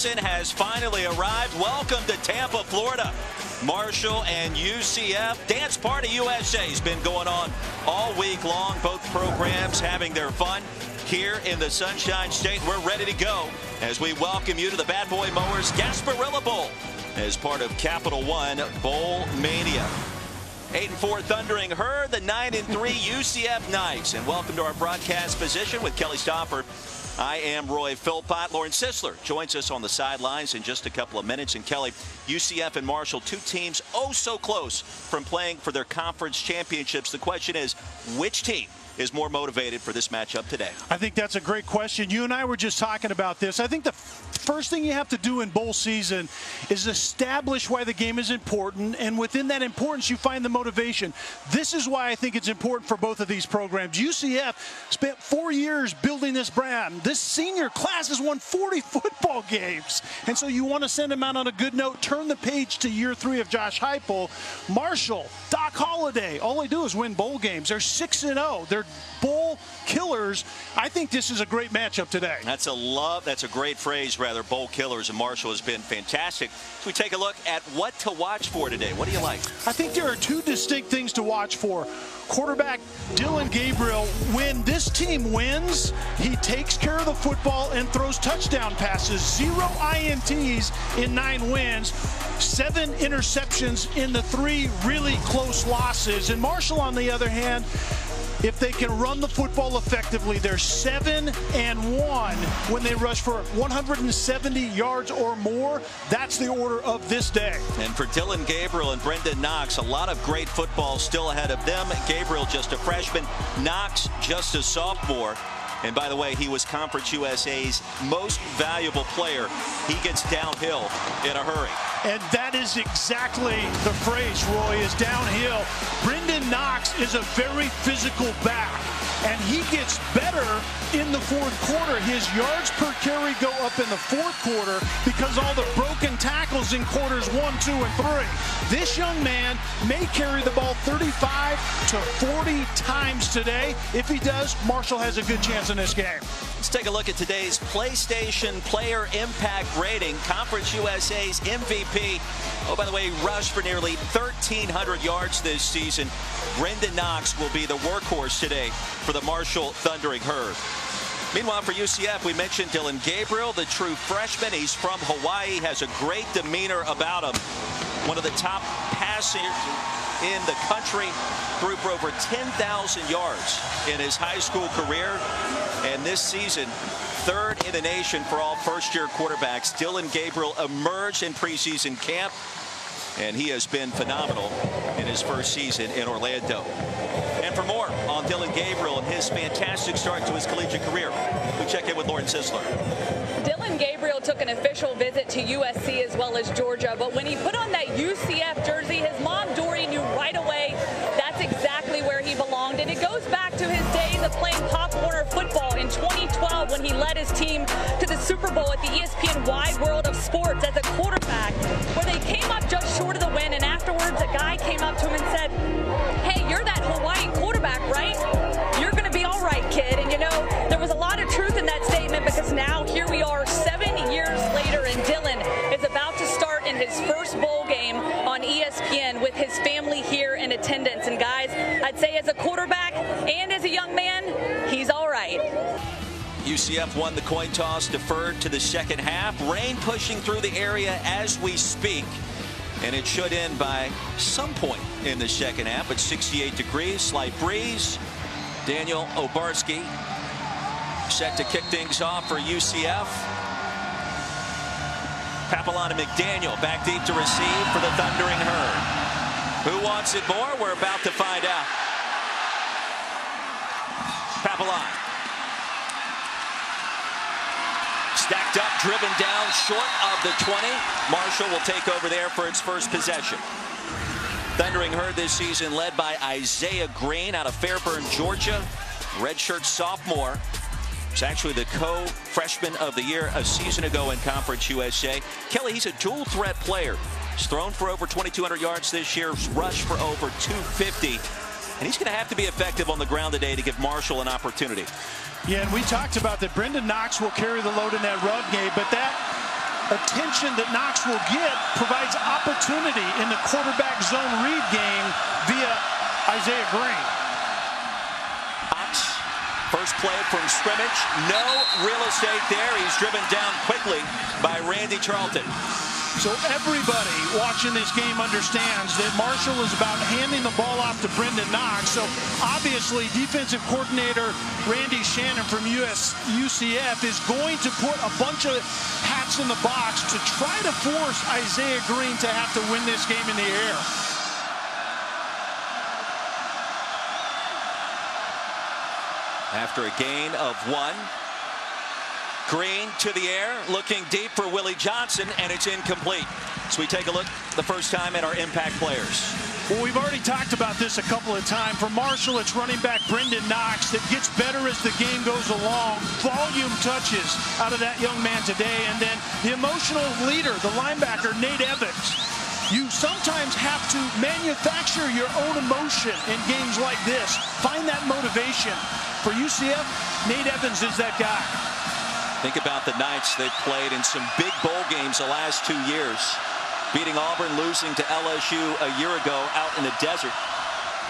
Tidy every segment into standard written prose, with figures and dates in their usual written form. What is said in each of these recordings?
Has finally arrived. Welcome to Tampa, Florida. Marshall and UCF Dance Party USA has been going on all week long. Both programs having their fun here in the Sunshine State. We're ready to go as we welcome you to the Bad Boy Mowers Gasparilla Bowl as part of Capital One Bowl Mania. 8-4 Thundering Herd, the 9-3 UCF Knights. And welcome to our broadcast position with Kelly Stopper. I am Roy Philpott. Lauren Sisler joins us on the sidelines in just a couple of minutes. And Kelly, UCF and Marshall, two teams oh so close from playing for their conference championships. The question is, which team is more motivated for this matchup today? I think that's a great question. You and I were just talking about this. I think the first thing you have to do in bowl season is establish why the game is important, and within that importance you find the motivation. This is why I think it's important for both of these programs. UCF spent 4 years building this brand. This senior class has won 40 football games, and so you want to send them out on a good note. Turn the page to year 3 of Josh Heupel. Marshall, Doc Holliday, all they do is win bowl games. They're 6-0. They're bowl killers. I think this is a great matchup today. That's a great phrase, rather, bowl killers, and Marshall has been fantastic. So we take a look at what to watch for today. What do you like? I think there are two distinct things to watch for. Quarterback Dylan Gabriel, when this team wins, he takes care of the football and throws touchdown passes. 0 INTs in 9 wins, 7 interceptions in the 3 really close losses. And Marshall, on the other hand, if they can run the football effectively, they're 7-1 when they rush for 170 yards or more. That's the order of this day. And for Dylan Gabriel and Brendan Knox, a lot of great football still ahead of them. Gabriel just a freshman, Knox just a sophomore. And by the way, he was Conference USA's most valuable player. He gets downhill in a hurry. And that is exactly the phrase, Roy, is downhill. Brendan Knox is a very physical back, and he gets better in the fourth quarter. His yards per carry go up in the fourth quarter because all the broken tackles in quarters 1, 2, and 3. This young man may carry the ball 35 to 40 times today. If he does, Marshall has a good chance in this game. Let's take a look at today's PlayStation Player Impact Rating. Conference USA's MVP. Oh, by the way, rushed for nearly 1,300 yards this season. Brendan Knox will be the workhorse today for the Marshall Thundering Herd. Meanwhile, for UCF, we mentioned Dylan Gabriel, the true freshman. He's from Hawaii, has a great demeanor about him. One of the top passers in the country, threw for over 10,000 yards in his high school career. And this season, 3rd in the nation for all first-year quarterbacks. Dylan Gabriel emerged in preseason camp, and he has been phenomenal in his first season in Orlando. And for more on Dylan Gabriel and his fantastic start to his collegiate career, we check in with Lauren Sisler. Dylan Gabriel took an official visit to USC as well as Georgia, but when he put on that UCF jersey, his mom, Dory, knew right away that's exactly where he belonged. And it goes back to his days of playing Pop Warner football in 2012 when he led his team to the Super Bowl at the ESPN Wide World of Sports as a quarterback, where they came up just short of the win. And afterwards, a guy came up to him and said, "Hey, you're that Hawaii quarterback, right? You're going to be all right, kid." And you know, there was a lot of truth in that statement, because now here we are 7 years later, and Dylan is about to start in his first bowl game on ESPN with his family here in attendance. And guys, I'd say as a quarterback and as a young man, he's all right. UCF won the coin toss, deferred to the second half. Rain pushing through the area as we speak, and it should end by some point in the second half at 68 degrees, slight breeze. Daniel Obarski set to kick things off for UCF. Papelon and McDaniel back deep to receive for the Thundering Herd. Who wants it more? We're about to find out. Papelon. Stacked up, driven down short of the 20. Marshall will take over there for its first possession. Thundering Herd this season led by Isaiah Green out of Fairburn, Georgia. Redshirt sophomore. He's actually the co-freshman of the year a season ago in Conference USA. Kelly, he's a dual threat player. He's thrown for over 2,200 yards this year, rushed for over 250. And he's going to have to be effective on the ground today to give Marshall an opportunity. Yeah, and we talked about that Brendan Knox will carry the load in that run game, but that attention that Knox will get provides opportunity in the quarterback zone read game via Isaiah Green. Knox, first play from scrimmage. No real estate there. He's driven down quickly by Randy Charlton. So everybody watching this game understands that Marshall is about handing the ball off to Brendan Knox. So obviously defensive coordinator Randy Shannon from UCF is going to put a bunch of hats in the box to try to force Isaiah Green to have to win this game in the air. After a gain of 1. Green to the air, looking deep for Willie Johnson, and it's incomplete. So we take a look the first time at our impact players. Well, we've already talked about this a couple of times. For Marshall, it's running back Brendan Knox that gets better as the game goes along. Volume touches out of that young man today. And then the emotional leader, the linebacker, Nate Evans. You sometimes have to manufacture your own emotion in games like this. Find that motivation. For UCF, Nate Evans is that guy. Think about the Knights that played in some big bowl games the last 2 years. Beating Auburn, losing to LSU a year ago out in the desert.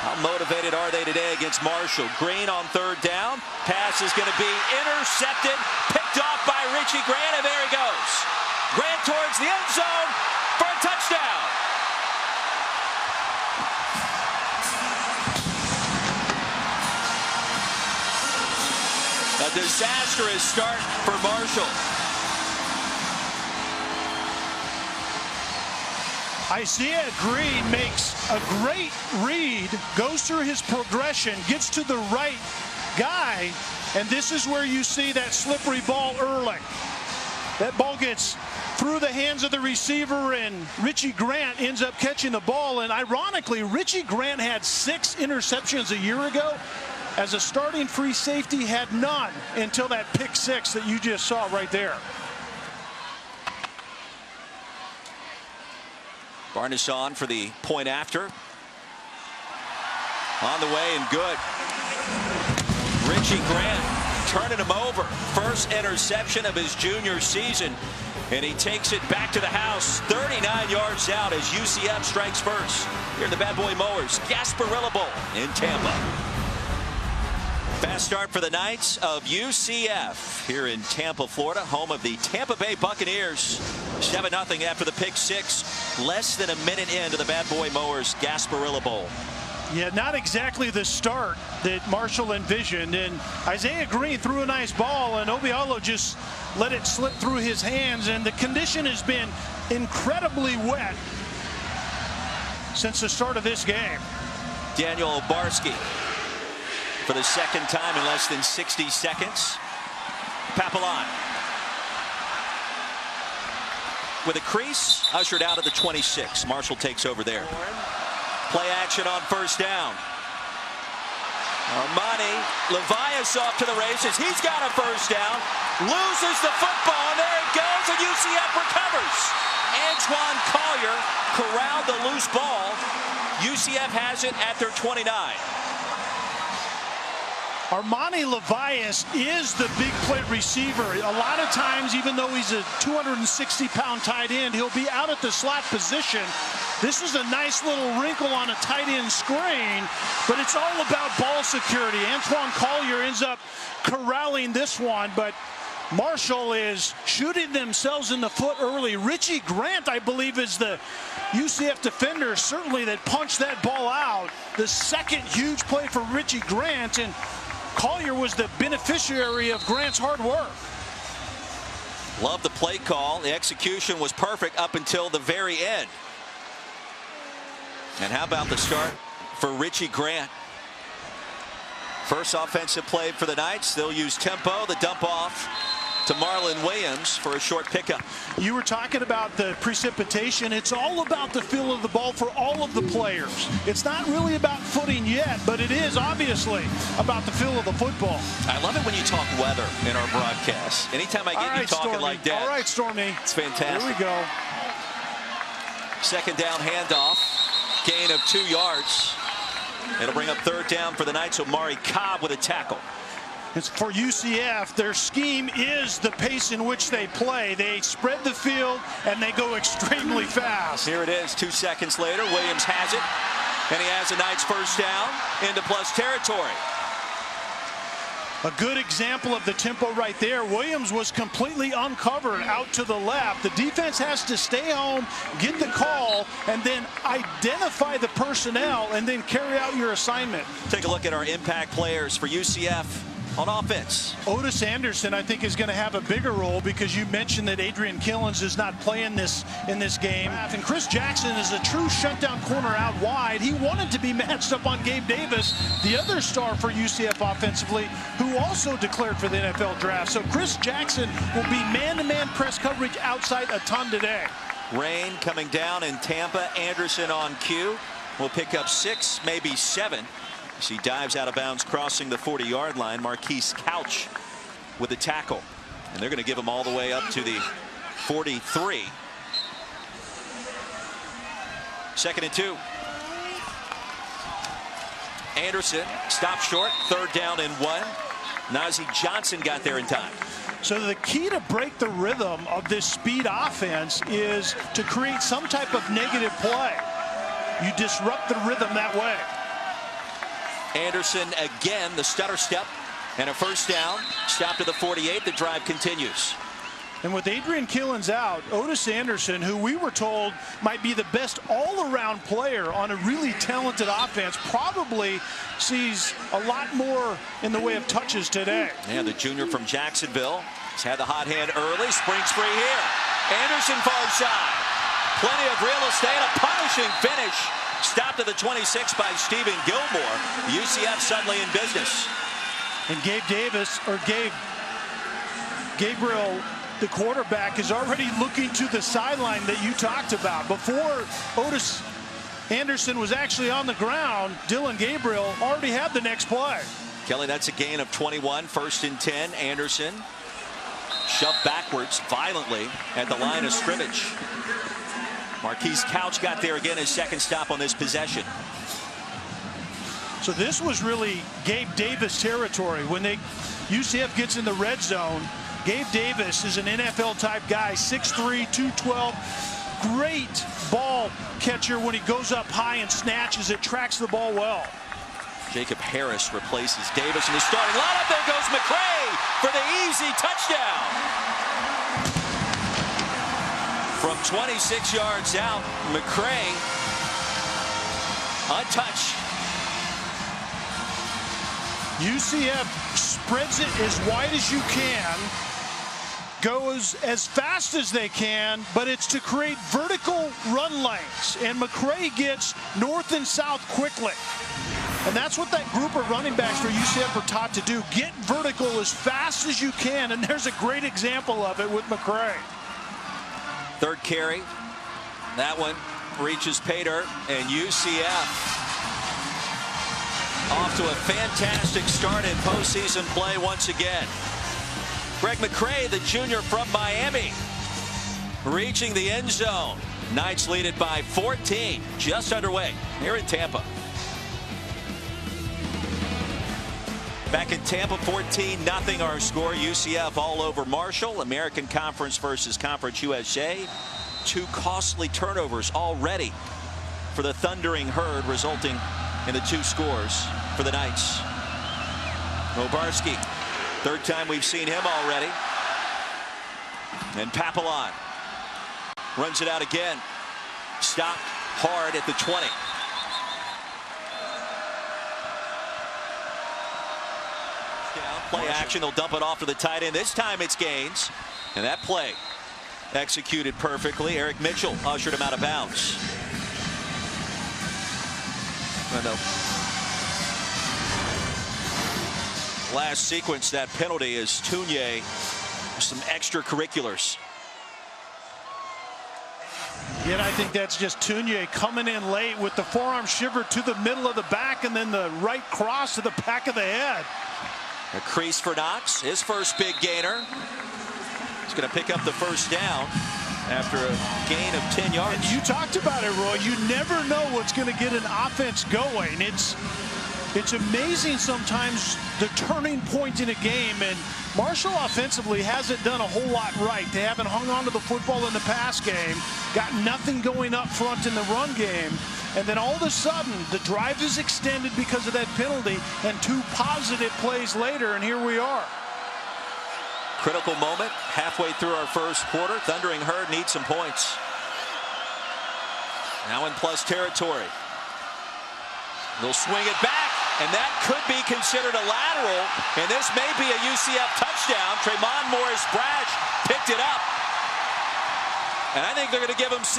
How motivated are they today against Marshall? Green on third down. Pass is going to be intercepted. Picked off by Richie Grant, and there he goes. Grant towards the end zone for a touchdown. A disastrous start for Marshall. Isaiah Green makes a great read, goes through his progression, gets to the right guy, and this is where you see that slippery ball early. That ball gets through the hands of the receiver, and Richie Grant ends up catching the ball. And ironically, Richie Grant had 6 interceptions a year ago. As a starting free safety, had none until that pick 6 that you just saw right there. Barnes on for the point after. On the way and good. Richie Grant turning him over. First interception of his junior season. And he takes it back to the house. 39 yards out as UCF strikes first. Here are the Bad Boy Mowers. Gasparilla Bowl in Tampa. Fast start for the Knights of UCF here in Tampa, Florida, home of the Tampa Bay Buccaneers. 7-0 after the pick 6. Less than a minute into the Bad Boy Mowers Gasparilla Bowl. Yeah, not exactly the start that Marshall envisioned. And Isaiah Green threw a nice ball, and Obialo just let it slip through his hands. And the condition has been incredibly wet since the start of this game. Daniel Obarski for the second time in less than 60 seconds. Papillon with a crease, ushered out at the 26. Marshall takes over there. Play action on first down. Armani Levias off to the races. He's got a first down. Loses the football, and there it goes, and UCF recovers. Antoine Collier corralled the loose ball. UCF has it at their 29. Armani Levias is the big play receiver. A lot of times, even though he's a 260-pound tight end, he'll be out at the slot position. This is a nice little wrinkle on a tight end screen, but it's all about ball security. Antoine Collier ends up corralling this one, but Marshall is shooting themselves in the foot early. Richie Grant, I believe, is the UCF defender, certainly, that punched that ball out. The second huge play for Richie Grant, and Collier was the beneficiary of Grant's hard work. Love the play call. The execution was perfect up until the very end. And how about the start for Richie Grant? First offensive play for the Knights. They'll use tempo, the dump off to Marlon Williams for a short pickup. You were talking about the precipitation. It's all about the feel of the ball for all of the players. It's not really about footing yet, but it is obviously about the feel of the football. I love it when you talk weather in our broadcast. Anytime I get you talking Stormy. like that. All right, Stormy. It's fantastic. Here we go. Second down handoff. Gain of 2 yards. It'll bring up third down for the Knights. Omari Cobb with a tackle. It's for UCF, their scheme is the pace in which they play. They spread the field and they go extremely fast. Here it is, 2 seconds later. Williams has it, and he has the Knights first down into plus territory. A good example of the tempo right there. Williams was completely uncovered out to the left. The defense has to stay home, get the call, and then identify the personnel and then carry out your assignment. Take a look at our impact players for UCF on offense. Otis Anderson, I think, is going to have a bigger role because you mentioned that Adrian Killens is not playing in this game. And Chris Jackson is a true shutdown corner out wide. He wanted to be matched up on Gabe Davis, the other star for UCF offensively, who also declared for the NFL draft. So Chris Jackson will be man-to-man press coverage outside a ton today. Rain coming down in Tampa. Anderson on cue. Will pick up 6, maybe 7. He dives out of bounds crossing the 40-yard line. Marquise Couch with a tackle, and they're going to give him all the way up to the 43. 2nd and 2. Anderson stopped short. 3rd down and 1. Nazeeh Johnson got there in time. So the key to break the rhythm of this speed offense is to create some type of negative play. You disrupt the rhythm that way. Anderson again, the stutter step, and a first down. Stop to the 48. The drive continues. And with Adrian Killens out, Otis Anderson, who we were told might be the best all-around player on a really talented offense, probably sees a lot more in the way of touches today. And the junior from Jacksonville has had the hot hand early. Springs free here. Anderson far side. Plenty of real estate. A punishing finish. Stopped at the 26 by Stephen Gilmore. UCF suddenly in business. And Gabriel, the quarterback, is already looking to the sideline that you talked about. Before Otis Anderson was actually on the ground, Dylan Gabriel already had the next play. Kelly, that's a gain of 21. 1st and 10. Anderson shoved backwards violently at the line of scrimmage. Marquise Couch got there again, his 2nd stop on this possession. So this was really Gabe Davis territory. When UCF gets in the red zone, Gabe Davis is an NFL type guy, 6'3", 212. Great ball catcher when he goes up high and snatches it, tracks the ball well. Jacob Harris replaces Davis in the starting lineup. There goes McCray for the easy touchdown. From 26 yards out, McCray untouched. UCF spreads it as wide as you can, goes as fast as they can, but it's to create vertical run lanes, and McCray gets north and south quickly. And that's what that group of running backs for UCF are taught to do. Get vertical as fast as you can, and there's a great example of it with McCray. 3rd carry. That one reaches pay dirt, and UCF off to a fantastic start in postseason play once again. Greg McCray, the junior from Miami, reaching the end zone. Knights lead it by 14, just underway here in Tampa. Back in Tampa, 14-0 our score. UCF all over Marshall. American Conference versus Conference USA. 2 costly turnovers already for the Thundering Herd, resulting in the 2 scores for the Knights. Obarski, 3rd time we've seen him already. And Papillon runs it out again. Stopped hard at the 20. Play action, they'll dump it off to the tight end. This time it's Gaines, and that play executed perfectly. Eric Mitchell ushered him out of bounds. Last sequence, that penalty is Tunye, some extracurriculars. Yet I think that's just Tunye coming in late with the forearm shiver to the middle of the back and then the right cross to the back of the head. A crease for Knox, his first big gainer. He's going to pick up the first down after a gain of 10 yards. And you talked about it, Roy. You never know what's going to get an offense going. It's It's amazing sometimes the turning point in a game, and Marshall offensively hasn't done a whole lot right. They haven't hung on to the football in the pass game, got nothing going up front in the run game, and then all of a sudden the drive is extended because of that penalty, and 2 positive plays later, and here we are. Critical moment halfway through our first quarter. Thundering Herd needs some points. Now in plus territory. They'll swing it back, and that could be considered a lateral, and this may be a UCF touchdown. Tremont Morris-Brash picked it up, and I think they're going to give him 6.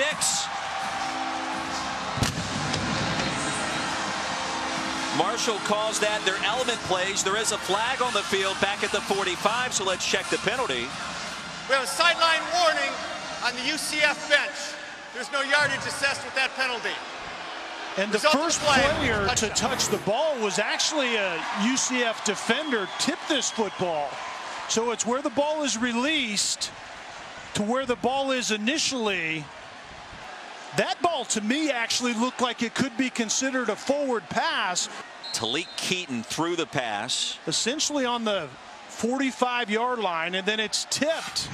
Marshall calls that their element plays. There is a flag on the field back at the 45, so let's check the penalty. We have a sideline warning on the UCF bench. There's no yardage assessed with that penalty. And the first player to touch the ball was actually a UCF defender, tipped this football. So it's where the ball is released to where the ball is initially. That ball to me actually looked like it could be considered a forward pass. Talik Keaton threw the pass. Essentially on the 45-yard line, and then it's tipped.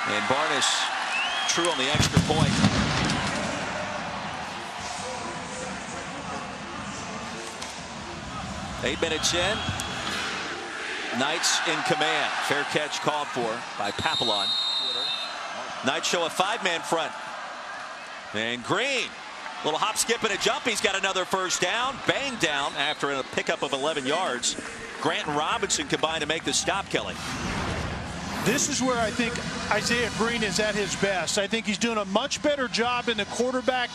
And Barnes true on the extra point. Eight minutes in. Knights in command. Fair catch called for by Papillon. Knights show a 5-man front. And Green. Little hop, skip, and a jump. He's got another first down. Banged down after a pickup of 11 yards. Grant and Robinson combined to make the stop, Kelly. This is where I think Isaiah Green is at his best. I think he's doing a much better job in the quarterback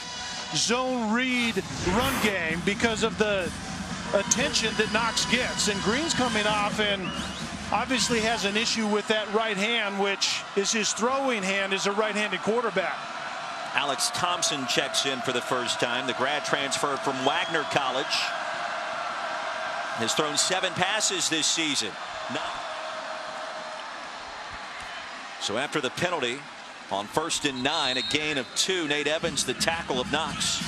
zone read run game because of the attention that Knox gets. And Green's coming off and obviously has an issue with that right hand, which is his throwing hand as a right-handed quarterback. Alex Thompson checks in for the first time. The grad transfer from Wagner College. Has thrown 7 passes this season. So after the penalty on 1st and 9, a gain of 2. Nate Evans, the tackle of Knox.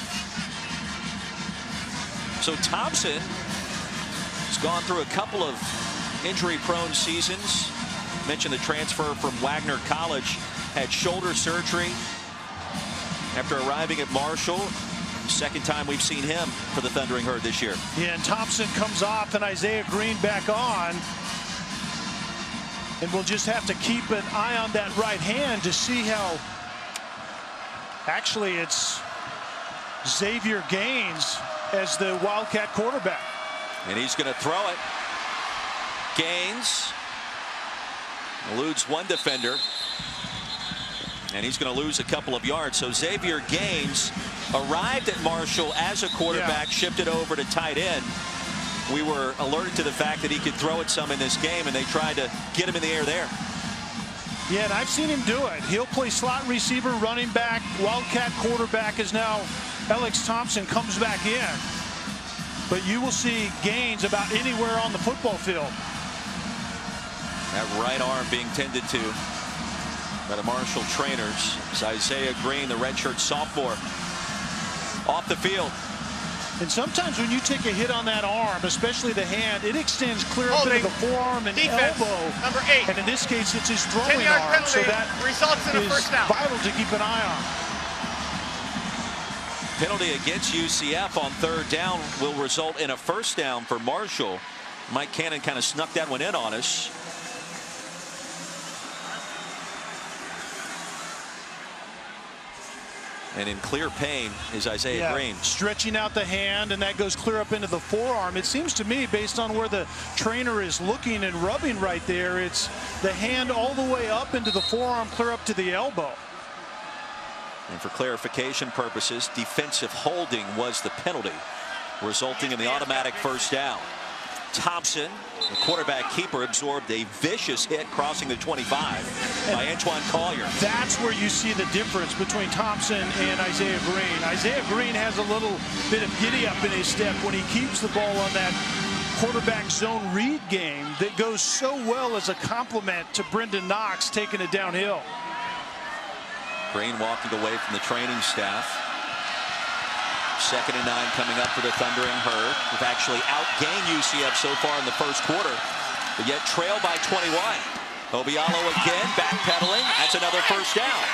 So Thompson has gone through a couple of injury-prone seasons. Mentioned the transfer from Wagner College, had shoulder surgery after arriving at Marshall. Second time we've seen him for the Thundering Herd this year. Yeah, and Thompson comes off and Isaiah Green back on. And we'll just have to keep an eye on that right hand to see how. Actually, it's Xavier Gaines as the Wildcat quarterback. And he's going to throw it. Gaines eludes one defender. And he's going to lose a couple of yards. So Xavier Gaines arrived at Marshall as a quarterback, shifted over to tight end. We were alerted to the fact that he could throw it some in this game, and they tried to get him in the air there. Yeah, and I've seen him do it. He'll play slot receiver, running back. Wildcat quarterback is now Alex Thompson comes back in. But you will see Gaines about anywhere on the football field. That right arm being tended to by the Marshall trainers. It's Isaiah Green, the redshirt sophomore, off the field. And sometimes when you take a hit on that arm, especially the hand, it extends clear up into the forearm and elbow. Number 8. And in this case, it's his throwing arm. So that results in a first down. Vital to keep an eye on. Penalty against UCF on 3rd down will result in a first down for Marshall. Mike Cannon kind of snuck that one in on us. And in clear pain is Isaiah Green. Stretching out the hand, and that goes clear up into the forearm. It seems to me, based on where the trainer is looking and rubbing right there, it's the hand all the way up into the forearm, clear up to the elbow. And for clarification purposes, defensive holding was the penalty, resulting in the automatic first down. Thompson, the quarterback keeper, absorbed a vicious hit crossing the 25 by Antoine Collier. That's where you see the difference between Thompson and Isaiah Green. Isaiah Green has a little bit of giddy up in his step when he keeps the ball on that quarterback zone read game that goes so well as a complement to Brendan Knox taking it downhill. Green walking away from the training staff. 2nd and 9 coming up for the Thundering Herd. We've actually outgained UCF so far in the first quarter, but yet trail by 21. Obialo again, backpedaling. That's another first down.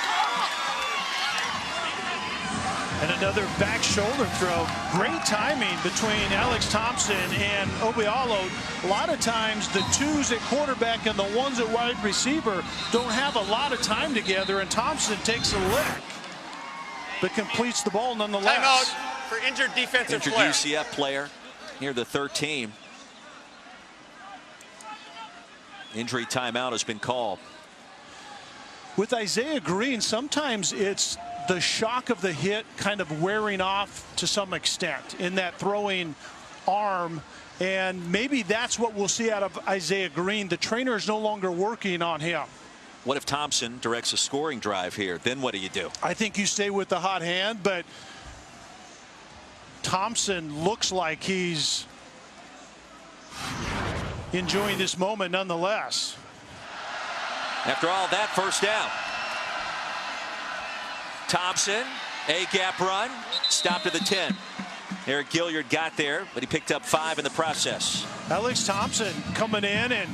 And another back shoulder throw. Great timing between Alex Thompson and Obialo. A lot of times the twos at quarterback and the ones at wide receiver don't have a lot of time together, and Thompson takes a lick, but completes the ball nonetheless. Timeout for injured defensive player. UCF player near the 13. Injury timeout has been called. With Isaiah Green, sometimes it's the shock of the hit kind of wearing off to some extent in that throwing arm, and maybe that's what we'll see out of Isaiah Green. The trainer is no longer working on him. What if Thompson directs a scoring drive here? Then what do you do? I think you stay with the hot hand, but Thompson looks like he's enjoying this moment nonetheless. After all that, first down. Thompson, a gap run, stopped at the 10. Eric Gilliard got there, but he picked up 5 in the process. Alex Thompson coming in and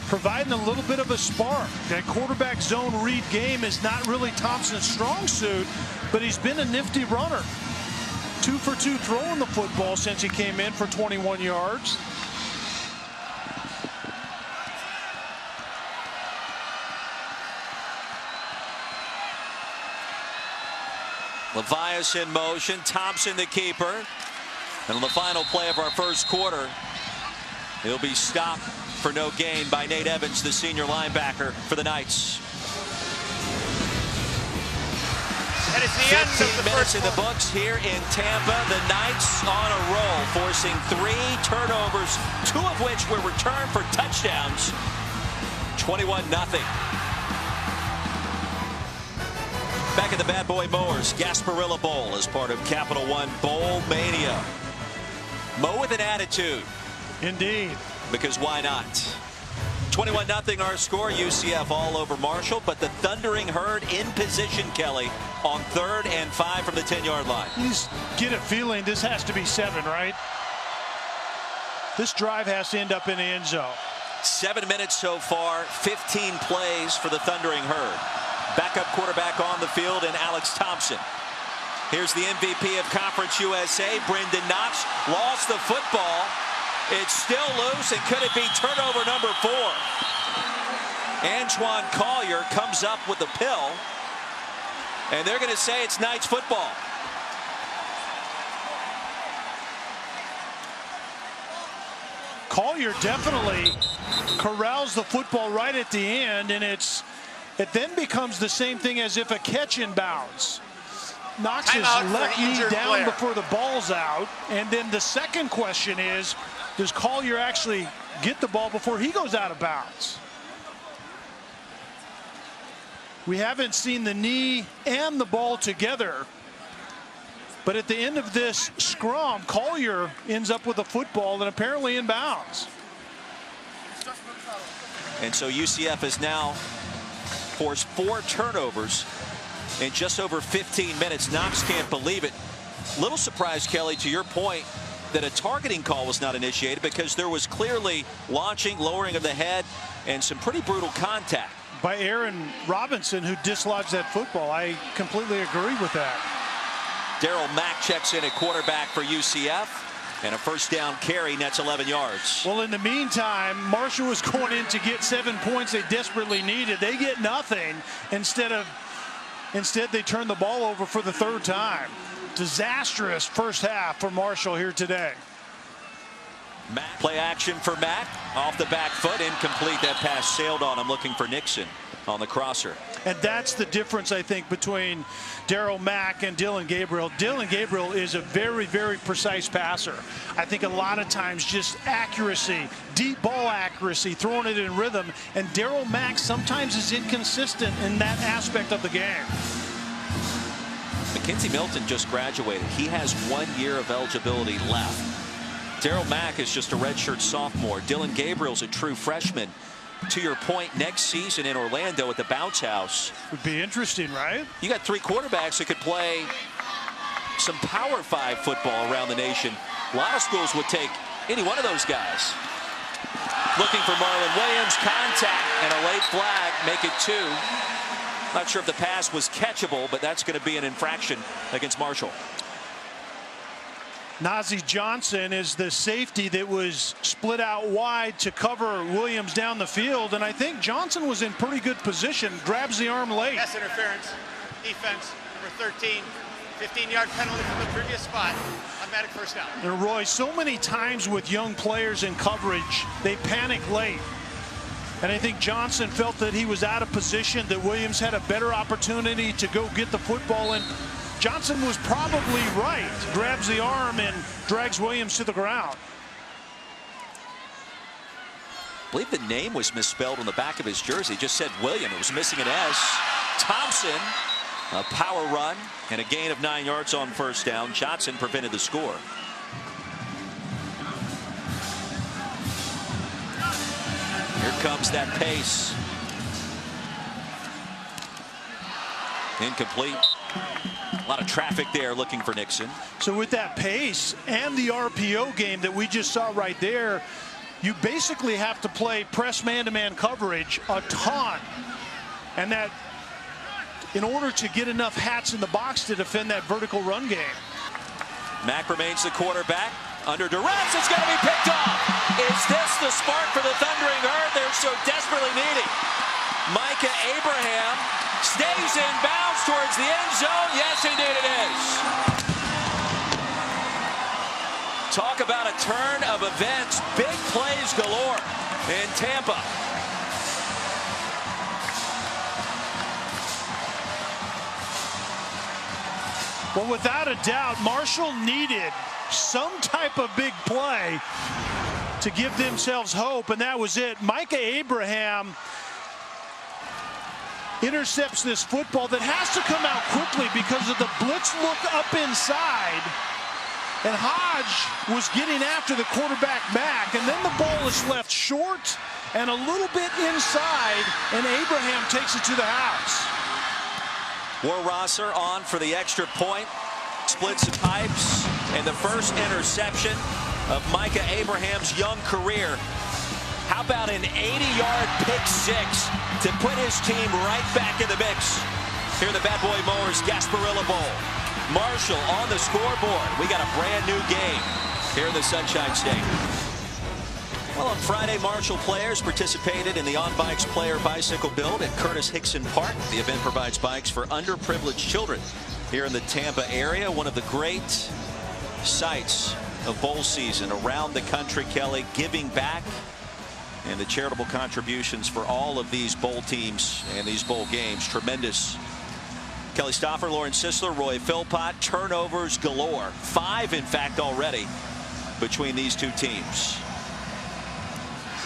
providing a little bit of a spark. That quarterback zone read game is not really Thompson's strong suit, but he's been a nifty runner. 2 for 2 throwing the football since he came in for 21 yards. Levias in motion, Thompson the keeper. And on the final play of our first quarter, he'll be stopped for no gain by Nate Evans, the senior linebacker for the Knights. That is the end of the 15 minutes first in the books here in Tampa. The Knights on a roll, forcing 3 turnovers, 2 of which were returned for touchdowns. 21-0. Back at the Bad Boy Mowers Gasparilla Bowl as part of Capital One Bowl Mania. Mow with an attitude. Indeed. Because why not? 21-0 our score. UCF all over Marshall, but the Thundering Herd in position, Kelly, on 3rd and 5 from the 10-yard line. You just get a feeling this has to be 7, right? This drive has to end up in the end zone. 7 minutes so far, 15 plays for the Thundering Herd. Backup quarterback on the field in Alex Thompson. Here's the MVP of Conference USA, Brendan Knox. Lost the football. It's still loose, and could it be turnover number 4? Antoine Collier comes up with the pill, and they're going to say it's Knights football. Collier definitely corrals the football right at the end, and it then becomes the same thing as if a catch inbounds. Knox's left knee down before the ball's out, and then the second question is, does Collier actually get the ball before he goes out of bounds? We haven't seen the knee and the ball together, but at the end of this scrum, Collier ends up with the football and apparently in bounds. And so UCF has now forced 4 turnovers in just over 15 minutes. Knox can't believe it. Little surprise, Kelly, to your point, that a targeting call was not initiated, because there was clearly launching, lowering of the head, and some pretty brutal contact. By Aaron Robinson, who dislodged that football. I completely agree with that. Darryl Mack checks in at quarterback for UCF. And a first down carry, nets 11 yards. Well, in the meantime, Marshall was going in to get 7 points they desperately needed. They get nothing. Instead, they turn the ball over for the 3rd time. Disastrous first half for Marshall here today. Mack. Play action for Mack. Off the back foot, incomplete. That pass sailed on him, looking for Nixon on the crosser. And that's the difference, I think, between Darryl Mack and Dillon Gabriel. Dillon Gabriel is a very, very precise passer. I think a lot of times just accuracy, deep ball accuracy, throwing it in rhythm. And Darryl Mack sometimes is inconsistent in that aspect of the game. McKenzie Milton just graduated. He has 1 year of eligibility left. Darryl Mack is just a redshirt sophomore. Dillon Gabriel's a true freshman. To your point, next season in Orlando at the Bounce House. Would be interesting, right? You got 3 quarterbacks that could play some Power 5 football around the nation. A lot of schools would take any one of those guys. Looking for Marlon Williams, contact and a late flag, make it 2. Not sure if the pass was catchable, but that's going to be an infraction against Marshall. Nazeeh Johnson is the safety that was split out wide to cover Williams down the field, and I think Johnson was in pretty good position. Grabs the arm late. Pass interference, defense, number 13. 15-yard penalty from the previous spot. Automatic first down. And Roy, so many times with young players in coverage, they panic late. And I think Johnson felt that he was out of position, that Williams had a better opportunity to go get the football, and Johnson was probably right. Grabs the arm and drags Williams to the ground. I believe the name was misspelled on the back of his jersey. Just said William. It was missing an S. Thompson, a power run and a gain of 9 yards on first down. Johnson prevented the score. Here comes that pace. Incomplete. A lot of traffic there looking for Nixon. So with that pace and the RPO game that we just saw right there, you basically have to play press man-to-man coverage a ton. And that, in order to get enough hats in the box to defend that vertical run game. Mack remains the quarterback. Under duress, it's going to be picked off. Is this the spark for the Thundering Herd they're so desperately needing? Micah Abraham stays in bounds towards the end zone. Yes, indeed it is. Talk about a turn of events. Big plays galore in Tampa. Well, without a doubt, Marshall needed some type of big play to give themselves hope, and that was it. Micah Abraham intercepts this football that has to come out quickly because of the blitz look up inside. And Hodge was getting after the quarterback Mack, and then the ball is left short and a little bit inside, and Abraham takes it to the house. Warrosser on for the extra point, splits the pipes, and the first interception of Micah Abraham's young career. How about an 80-yard pick six to put his team right back in the mix? Here in the Bad Boy Mowers Gasparilla Bowl. Marshall on the scoreboard. We got a brand new game here in the Sunshine State. Well, on Friday, Marshall players participated in the On Bikes player bicycle build at Curtis Hickson Park. The event provides bikes for underprivileged children here in the Tampa area. One of the great sights of bowl season around the country, Kelly, giving back and the charitable contributions for all of these bowl teams and these bowl games. Tremendous. Kelly Stoffer, Lauren Sisler, Roy Philpott, turnovers galore. 5, in fact, already between these two teams.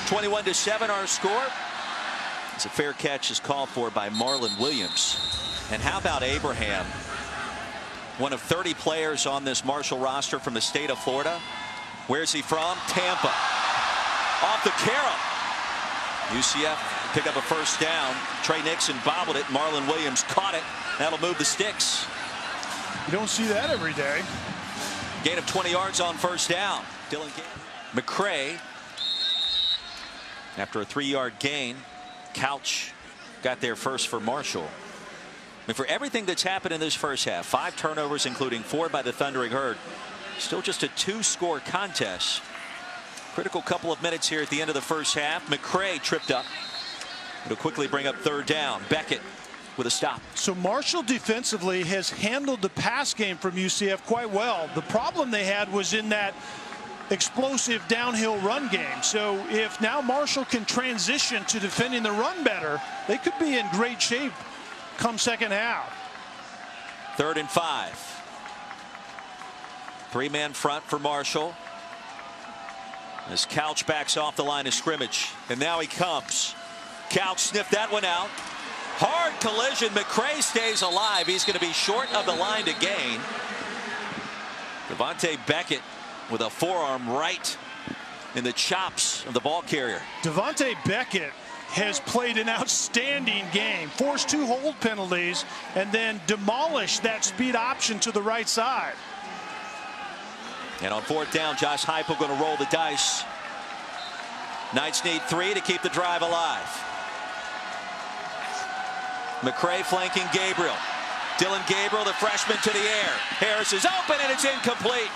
21-7 our score. It's a fair catch is called for by Marlon Williams. And how about Abraham? One of 30 players on this Marshall roster from the state of Florida. Where's he from? Tampa. Off the carom. UCF pick up a first down. Trey Nixon bobbled it. Marlon Williams caught it. That'll move the sticks. You don't see that every day. Gain of 20 yards on first down. Dylan McCray. After a 3-yard gain, Couch got there first for Marshall. And for everything that's happened in this first half, 5 turnovers, including 4 by the Thundering Herd, still just a 2-score contest. Critical couple of minutes here at the end of the first half. McCray tripped up. It'll quickly bring up third down. Beckett with a stop. So Marshall defensively has handled the pass game from UCF quite well. The problem they had was in that explosive downhill run game. So if now Marshall can transition to defending the run better, they could be in great shape come second half. 3rd and 5. 3-man front for Marshall. As Couch backs off the line of scrimmage. And now he comes. Couch sniffed that one out. Hard collision. McCray stays alive. He's going to be short of the line to gain. Devontae Beckett with a forearm right in the chops of the ball carrier. Devontae Beckett has played an outstanding game, forced 2 hold penalties, and then demolished that speed option to the right side. And on 4th down, Josh Heupel going to roll the dice. Knights need 3 to keep the drive alive. McCray flanking Gabriel. Dylan Gabriel, the freshman, to the air. Harris is open, and it's incomplete.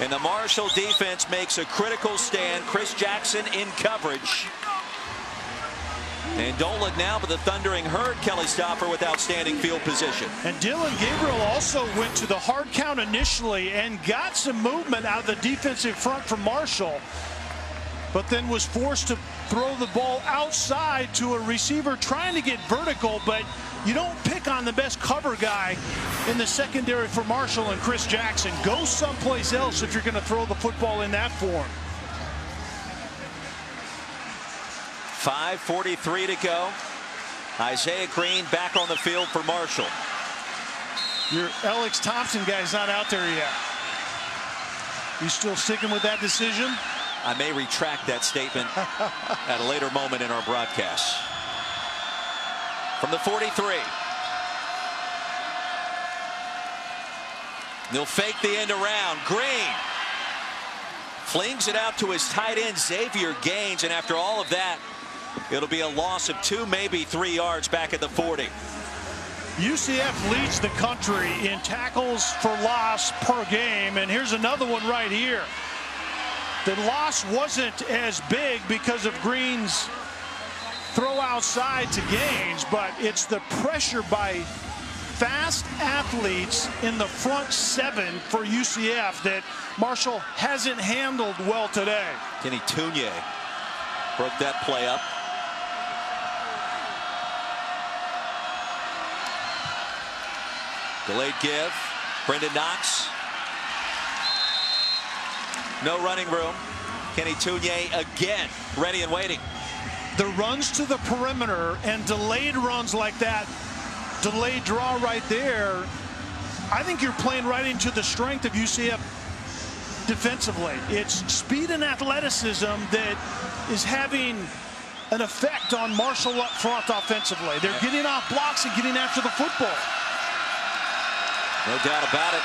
And the Marshall defense makes a critical stand. Chris Jackson in coverage. And don't look now, but the thundering herd, Kelly Stoffer, with outstanding field position. And Dylan Gabriel also went to the hard count initially and got some movement out of the defensive front from Marshall, but then was forced to throw the ball outside to a receiver trying to get vertical, but you don't pick on the best cover guy in the secondary for Marshall and Chris Jackson. Go someplace else if you're going to throw the football in that form. 5:43 to go. Isaiah Green back on the field for Marshall. Your Alex Thompson guy's not out there yet. You still sticking with that decision? I may retract that statement at a later moment in our broadcast. From the 43. They'll fake the end around. Green flings it out to his tight end Xavier Gaines, and after all of that, it'll be a loss of 2, maybe 3 yards back at the 40. UCF leads the country in tackles for loss per game, and here's another one right here. The loss wasn't as big because of Green's throw outside to Gaines, but it's the pressure by fast athletes in the front 7 for UCF that Marshall hasn't handled well today. Kenny Tunier broke that play up. Delayed give. Brendan Knox. No running room. Kenny Tunier again ready and waiting. The runs to the perimeter and delayed runs like that, delayed draw right there, I think you're playing right into the strength of UCF defensively. It's speed and athleticism that is having an effect on Marshall up front offensively. They're getting off blocks and getting after the football. No doubt about it.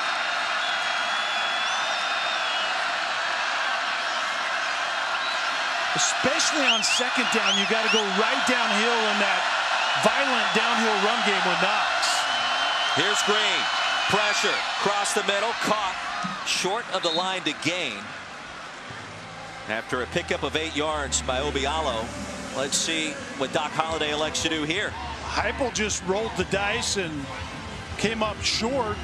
Especially on 2nd down, you got to go right downhill in that violent downhill run game with Knox. Here's Green. Pressure. Across the middle. Caught short of the line to gain. After a pickup of 8 yards by Obialo, let's see what Doc Holliday elects to do here. Heupel just rolled the dice and came up short.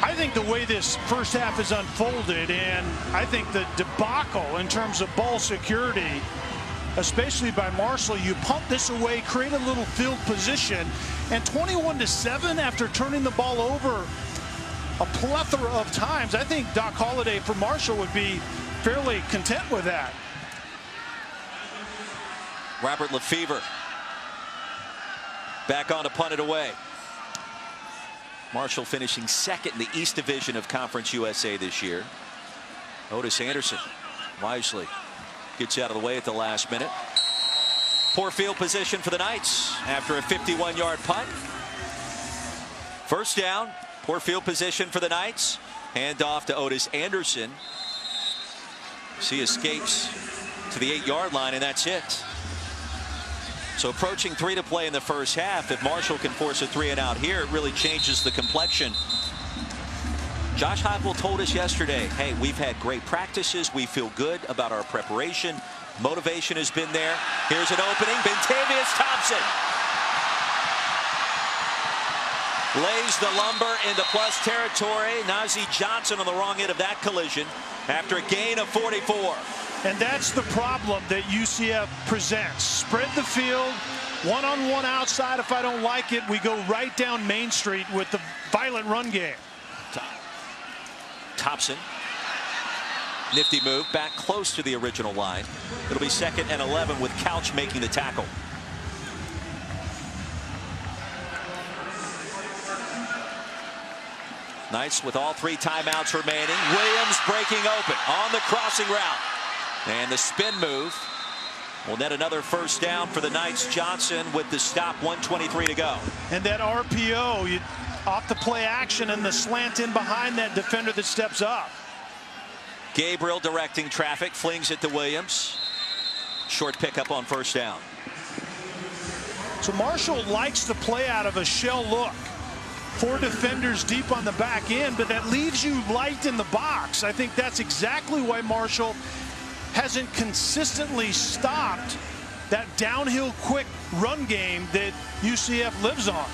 I think the way this first half is unfolded, and I think the debacle in terms of ball security, especially by Marshall, you pump this away, create a little field position, and 21-7 after turning the ball over a plethora of times. I think Doc Holliday for Marshall would be fairly content with that. Robert Lefevre back on to punt it away. Marshall finishing 2nd in the East Division of Conference USA this year. Otis Anderson wisely gets out of the way at the last minute. Poor field position for the Knights after a 51-yard punt. 1st down. Poor field position for the Knights. Hand off to Otis Anderson. He escapes to the 8-yard line, and that's it. So approaching 3 to play in the first half. If Marshall can force a 3-and-out here, it really changes the complexion. Josh Heupel told us yesterday, hey, we've had great practices. We feel good about our preparation. Motivation has been there. Here's an opening. Bentavious Thompson lays the lumber into plus territory. Najee Johnson on the wrong end of that collision after a gain of 44. And that's the problem that UCF presents. Spread the field, one-on-one outside. If I don't like it, we go right down Main Street with the violent run game. Thompson. Nifty move back close to the original line. It'll be 2nd and 11 with Couch making the tackle. Knights with all 3 timeouts remaining. Williams breaking open on the crossing route. And the spin move will net another first down for the Knights. Johnson with the stop, 1:23 to go. And that RPO, off the play action and the slant in behind that defender that steps up. Gabriel directing traffic, flings it to Williams. Short pickup on first down. So Marshall likes to play out of a shell look. 4 defenders deep on the back end, but that leaves you light in the box. I think that's exactly why Marshall hasn't consistently stopped that downhill quick run game that UCF lives on.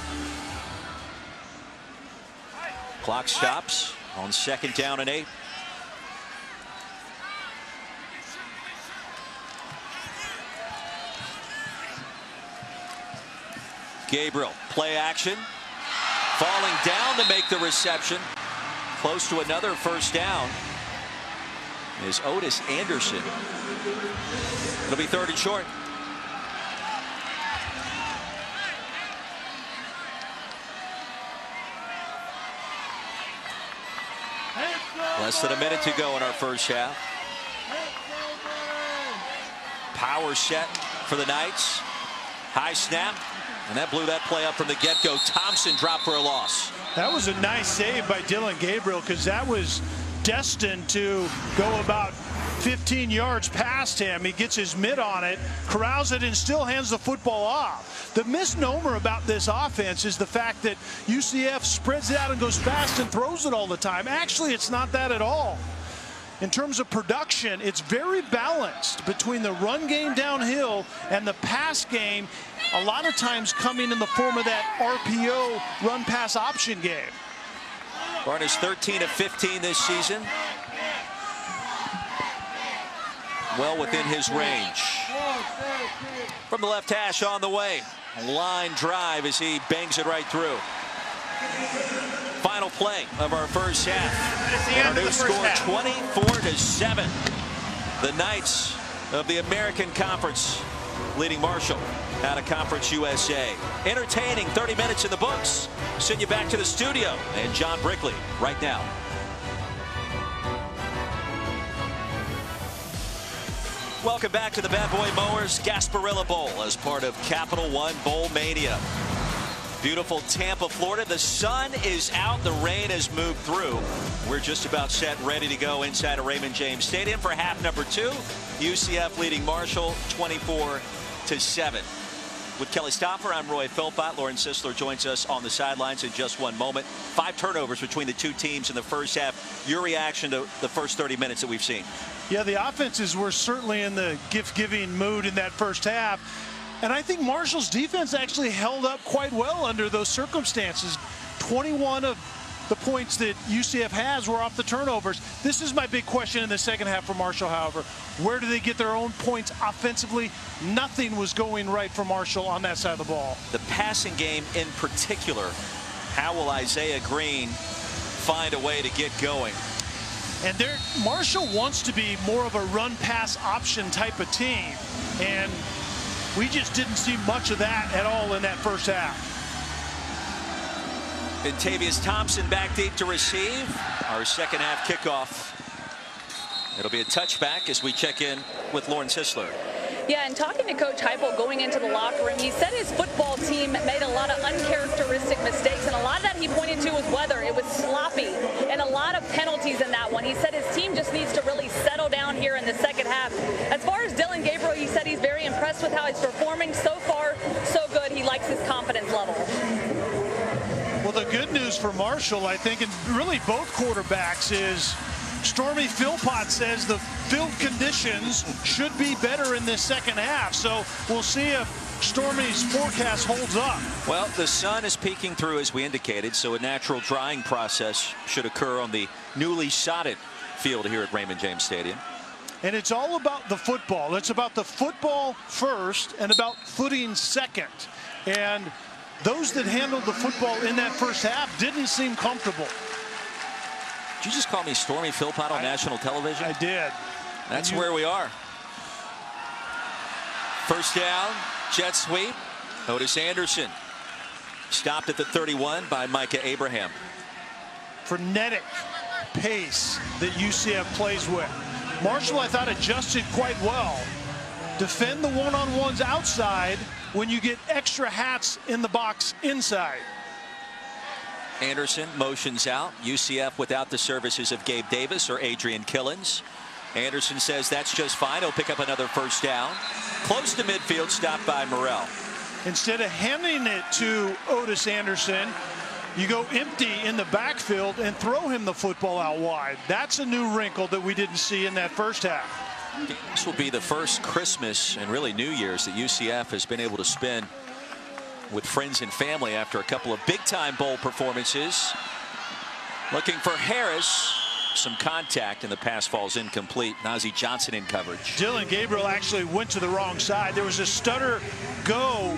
Clock stops on 2nd down and 8. Gabriel, play action. Falling down to make the reception. Close to another first down is Otis Anderson. It'll be 3rd and short. Less than a minute to go in our first half. Power set for the Knights. High snap. And that blew that play up from the get-go. Thompson dropped for a loss. That was a nice save by Dylan Gabriel, because that was destined to go about 15 yards past him. He gets his mitt on it, corrals it, and still hands the football off. The misnomer about this offense is the fact that UCF spreads it out and goes fast and throws it all the time. Actually, it's not that at all. In terms of production, it's very balanced between the run game downhill and the pass game, a lot of times coming in the form of that RPO run pass option game. Barton is 13 of 15 this season. Well within his range. From the left hash on the way. Line drive as he bangs it right through. Final play of our first half. And our new score, 24-7. The Knights of the American Conference leading Marshall out of Conference USA. Entertaining 30 minutes in the books. Send you back to the studio and John Brickley right now. Welcome back to the Bad Boy Mowers Gasparilla Bowl as part of Capital One Bowl Mania. Beautiful Tampa, Florida. The sun is out. The rain has moved through. We're just about set, ready to go inside of Raymond James Stadium for half number 2. UCF leading Marshall 24-7. With Kelly Stopper, I'm Roy Philpott. Lauren Sisler joins us on the sidelines in just one moment. 5 turnovers between the two teams in the first half. Your reaction to the first 30 minutes that we've seen? Yeah, the offenses were certainly in the gift-giving mood in that first half. And I think Marshall's defense actually held up quite well under those circumstances. 21 of the points that UCF has were off the turnovers. This is my big question in the second half for Marshall, however. Where do they get their own points offensively? Nothing was going right for Marshall on that side of the ball. The passing game in particular, how will Isaiah Green find a way to get going? And Marshall wants to be more of a run-pass option type of team. And we just didn't see much of that at all in that first half. Vintavious Thompson back deep to receive. Our second half kickoff. It'll be a touchback as we check in with Lauren Sisler. Yeah, and talking to Coach Heupel going into the locker room, he said his football team made a lot of uncharacteristic mistakes, and a lot of that he pointed to was weather. It was sloppy, and a lot of penalties in that one. He said his team just needs to really settle down here in the second half. As far as Dylan Gabriel, he said he's very impressed with how he's performing. So far, so good. He likes his confidence level. Well, the good news for Marshall, I think, and really both quarterbacks, is Stormy Philpott says the field conditions should be better in this second half. So we'll see if Stormy's forecast holds up. Well, the sun is peeking through as we indicated, so a natural drying process should occur on the newly sodded field here at Raymond James Stadium. And it's all about the football. It's about the football first and about footing second. And those that handled the football in that first half didn't seem comfortable. Did you just call me Stormy Philpott on national television? I did. That's where we are. First down, jet sweep. Otis Anderson stopped at the 31 by Micah Abraham. Frenetic pace that UCF plays with. Marshall, I thought, adjusted quite well. defend the one-on-ones outside when you get extra hats in the box inside. Anderson motions out. UCF without the services of Gabe Davis or Adrian Killens. Anderson says that's just fine. He'll pick up another first down. Close to midfield, stopped by Morrell. Instead of handing it to Otis Anderson, you go empty in the backfield and throw him the football out wide. That's a new wrinkle that we didn't see in that first half. This will be the first Christmas and really New Year's that UCF has been able to spend with friends and family after a couple of big-time bowl performances. Looking for Harris. Some contact, and the pass falls incomplete. Nazeeh Johnson in coverage. Dillon Gabriel actually went to the wrong side. There was a stutter go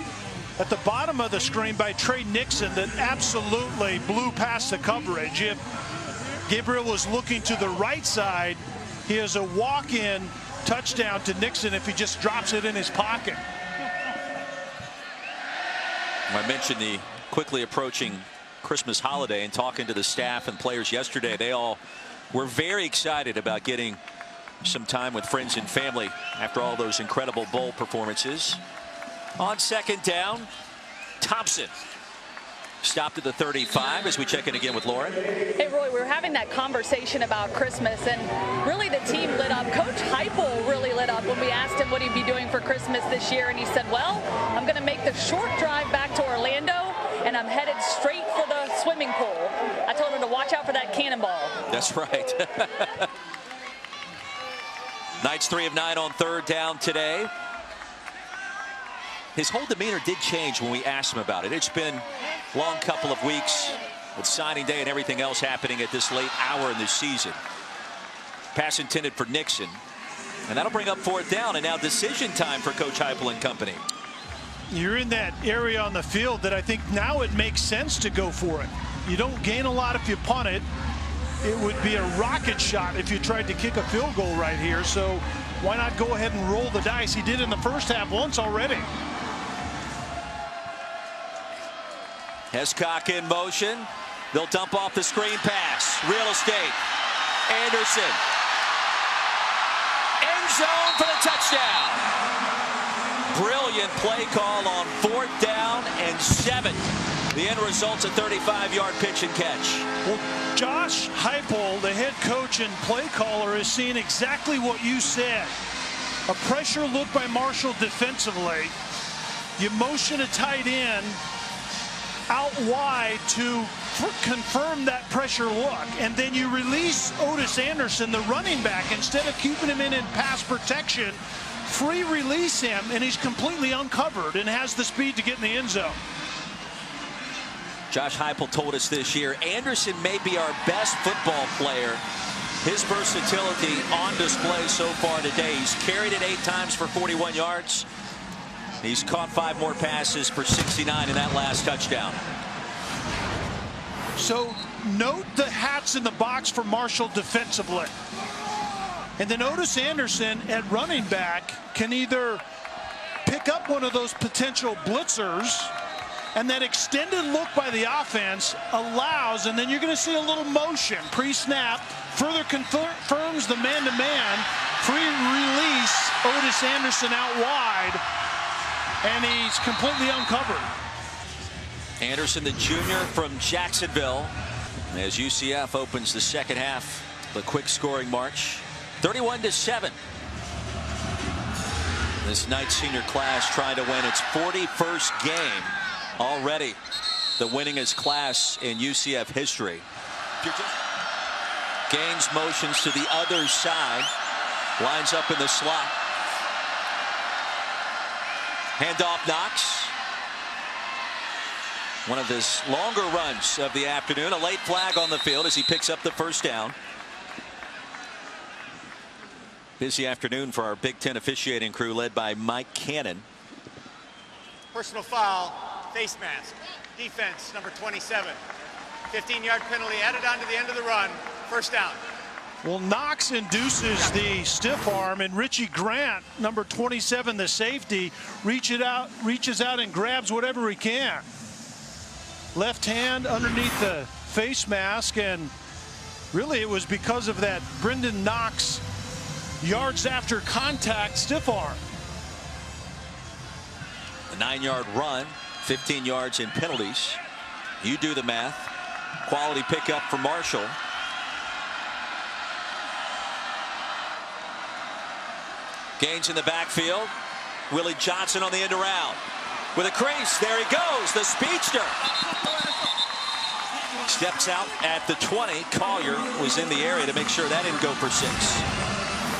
at the bottom of the screen by Trey Nixon that absolutely blew past the coverage. If Gabriel was looking to the right side, he has a walk-in touchdown to Nixon if he just drops it in his pocket. I mentioned the quickly approaching Christmas holiday, and talking to the staff and players yesterday, they all were very excited about getting some time with friends and family after all those incredible bowl performances. On second down, Thompson stopped at the 35 as we check in again with Lauren. Hey, Roy, we were having that conversation about Christmas, and really the team lit up. Coach Heupel really lit up when we asked him what he'd be doing for Christmas this year, and he said, well, I'm going to make the short drive back to Orlando, and I'm headed straight for the swimming pool. I told him to watch out for that cannonball. That's right. Knights 3 of 9 on third down today. His whole demeanor did change when we asked him about it. It's been a long couple of weeks with signing day and everything else happening at this late hour in the season. Pass intended for Nixon, and that'll bring up fourth down, and now decision time for Coach Heupel and company. You're in that area on the field that I think now it makes sense to go for it. You don't gain a lot if you punt it. It would be a rocket shot if you tried to kick a field goal right here. So why not go ahead and roll the dice? He did in the first half once already. Hescock in motion. They'll dump off the screen pass. Real estate. Anderson. End zone for the touchdown. Brilliant play call on fourth down and 7. The end result's a 35-yard pitch and catch. Well, Josh Heupel, the head coach and play caller, is seeing exactly what you said. A pressure look by Marshall defensively. You motion a tight end out wide to confirm that pressure look, and then you release Otis Anderson, the running back, instead of keeping him in pass protection. Free release him, and he's completely uncovered and has the speed to get in the end zone. Josh Heupel told us this year, Anderson may be our best football player. His versatility on display so far today. He's carried it 8 times for 41 yards. He's caught 5 more passes for 69 in that last touchdown. So note the hats in the box for Marshall defensively. And then Otis Anderson at running back can either pick up one of those potential blitzers, and that extended look by the offense allows, and then you're going to see a little motion pre-snap, further confirms the man-to-man, free release, Otis Anderson out wide, and he's completely uncovered. Anderson, the junior from Jacksonville, as UCF opens the second half, the quick scoring march, 31-7. This Knights senior class trying to win its 41st game already, the winningest class in UCF history. Gaines motions to the other side, lines up in the slot. Handoff Knox. One of his longer runs of the afternoon. A late flag on the field as he picks up the first down. Busy afternoon for our Big Ten officiating crew led by Mike Cannon. Personal foul, face mask, defense number 27. 15-yard penalty added on to the end of the run. First down. Well, Knox induces the stiff arm, and Richie Grant, number 27, the safety, reaches out and grabs whatever he can. Left hand underneath the face mask, and really it was because of that Brendan Knox yards after contact stiff arm. A 9-yard run, 15 yards in penalties. You do the math. Quality pickup for Marshall. Gains in the backfield. Willie Johnson on the end around. With a crease, there he goes, the speedster. Steps out at the 20. Collier was in the area to make sure that didn't go for 6.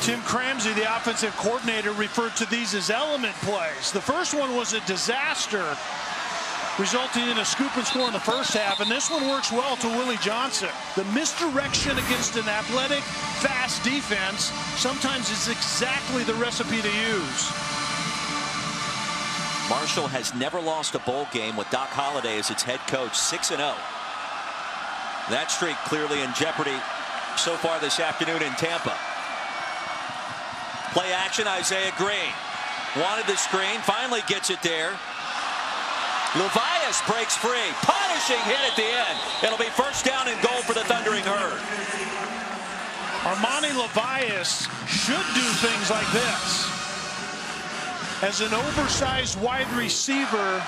Tim Cramsey, the offensive coordinator, referred to these as element plays. The first one was a disaster, resulting in a scoop and score in the first half, and this one works well to Willie Johnson. The misdirection against an athletic, fast defense sometimes is exactly the recipe to use. Marshall has never lost a bowl game with Doc Holliday as its head coach, 6-0. That streak clearly in jeopardy so far this afternoon in Tampa. Play action, Isaiah Green. Wanted the screen, finally gets it there. Levias breaks free. Punishing hit at the end. It'll be first down and goal for the Thundering Herd. Armani Levias should do things like this. As an oversized wide receiver,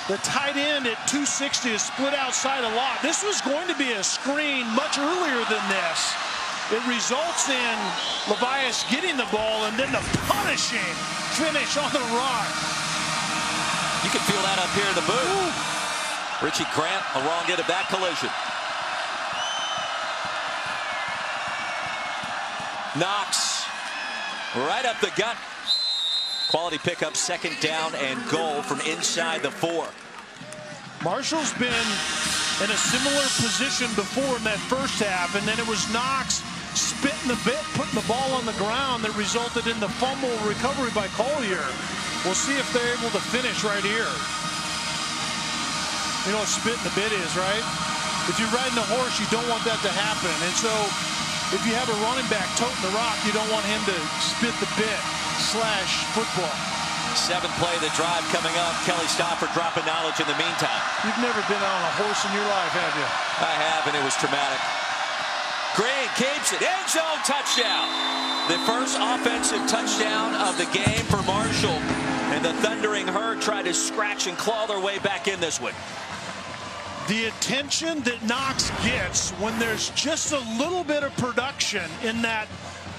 the tight end at 260 is split outside a lot. This was going to be a screen much earlier than this. It results in Levias getting the ball and then the punishing finish on the run. You can feel that up here in the booth. Richie Grant, a wrong end of that collision. Knox right up the gut. Quality pickup, second down and goal from inside the 4. Marshall's been in a similar position before in that first half, and then it was Knox spitting the bit, putting the ball on the ground that resulted in the fumble recovery by Collier. We'll see if they're able to finish right here. You know what spitting the bit is, right? If you're riding a horse, you don't want that to happen. And so if you have a running back toting the rock, you don't want him to spit the bit / football. 7th play of the drive coming up. Kelly Stofford dropping knowledge in the meantime. You've never been on a horse in your life, have you? I have, and it was traumatic. Green keeps it. End zone touchdown. The first offensive touchdown of the game for Marshall. And the Thundering Herd tried to scratch and claw their way back in this one. The attention that Knox gets when there's just a little bit of production in that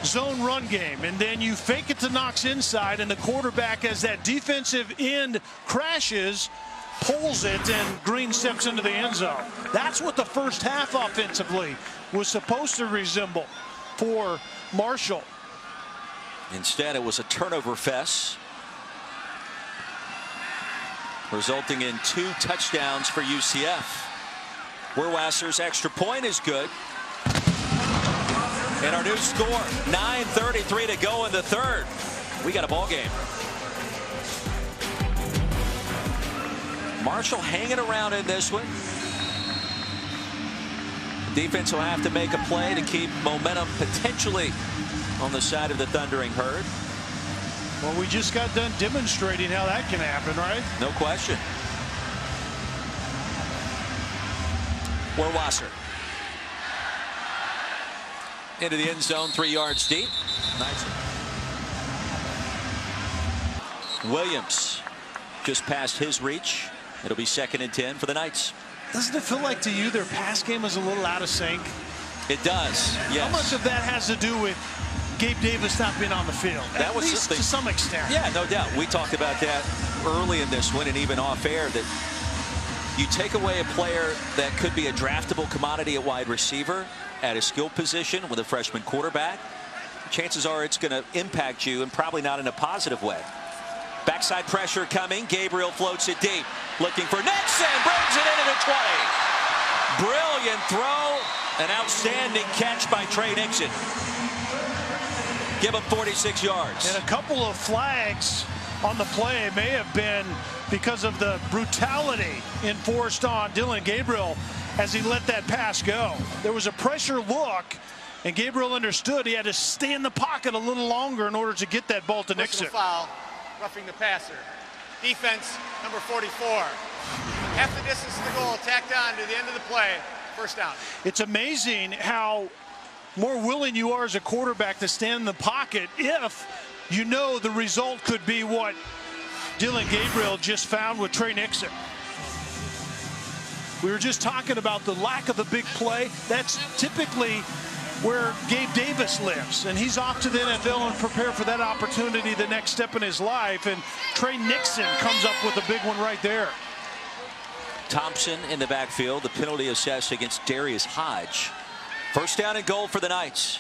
zone run game, and then you fake it to Knox inside, and the quarterback, as that defensive end crashes, pulls it, and Green steps into the end zone. That's what the first half offensively was supposed to resemble for Marshall. Instead, it was a turnover fest, resulting in 2 touchdowns for UCF. Werwasser's extra point is good. And our new score, 9:33 to go in the third. We got a ball game. Marshall hanging around in this one. The defense will have to make a play to keep momentum potentially on the side of the Thundering Herd. Well, we just got done demonstrating how that can happen, right? No question. Werwasser. Into the end zone, 3 yards deep. Nice. Williams just past his reach. It'll be 2nd and 10 for the Knights. Doesn't it feel like to you their pass game is a little out of sync? It does, yes. How much of that has to do with Gabe Davis not being on the field? That was at least to some extent. Yeah, no doubt. We talked about that early in this one and even off air, that you take away a player that could be a draftable commodity at wide receiver at a skill position with a freshman quarterback, chances are it's going to impact you, and probably not in a positive way. Backside pressure coming. Gabriel floats it deep, looking for Nixon, brings it into the 20. Brilliant throw, an outstanding catch by Trey Nixon. Give him 46 yards. And a couple of flags on the play may have been because of the brutality enforced on Dylan Gabriel as he let that pass go. There was a pressure look, and Gabriel understood he had to stay in the pocket a little longer in order to get that ball to Nixon. Foul, roughing the passer. Defense, number 44. Half the distance to the goal, tacked on to the end of the play. First down. It's amazing how more willing you are as a quarterback to stand in the pocket if you know the result could be what Dillon Gabriel just found with Trey Nixon. We were just talking about the lack of the big play. That's typically where Gabe Davis lives, and he's off to the NFL and prepare for that opportunity, the next step in his life, and Trey Nixon comes up with a big one right there. Thompson in the backfield, the penalty assessed against Darius Hodge. First down and goal for the Knights.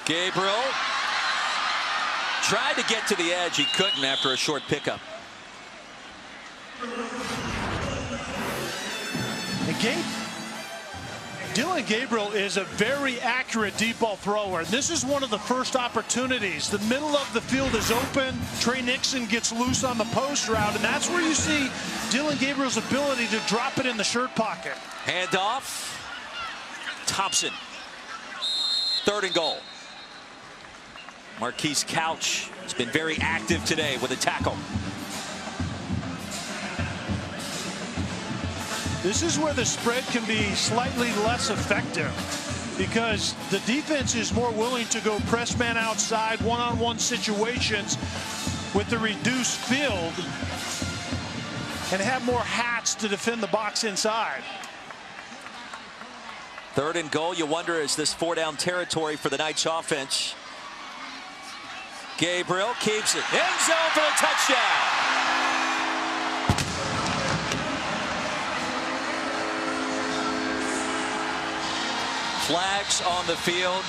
Gabriel tried to get to the edge. He couldn't after a short pickup. And Dillon Gabriel is a very accurate deep ball thrower. And this is one of the first opportunities. The middle of the field is open. Trey Nixon gets loose on the post route, and that's where you see Dillon Gabriel's ability to drop it in the shirt pocket. Handoff. Thompson. Third and goal. Marquise Couch has been very active today with a tackle. This is where the spread can be slightly less effective because the defense is more willing to go press man outside, one-on-one situations with the reduced field and have more hats to defend the box inside. Third and goal. You wonder, is this 4-down territory for the Knights offense? Gabriel keeps it. End zone for the touchdown. Flags on the field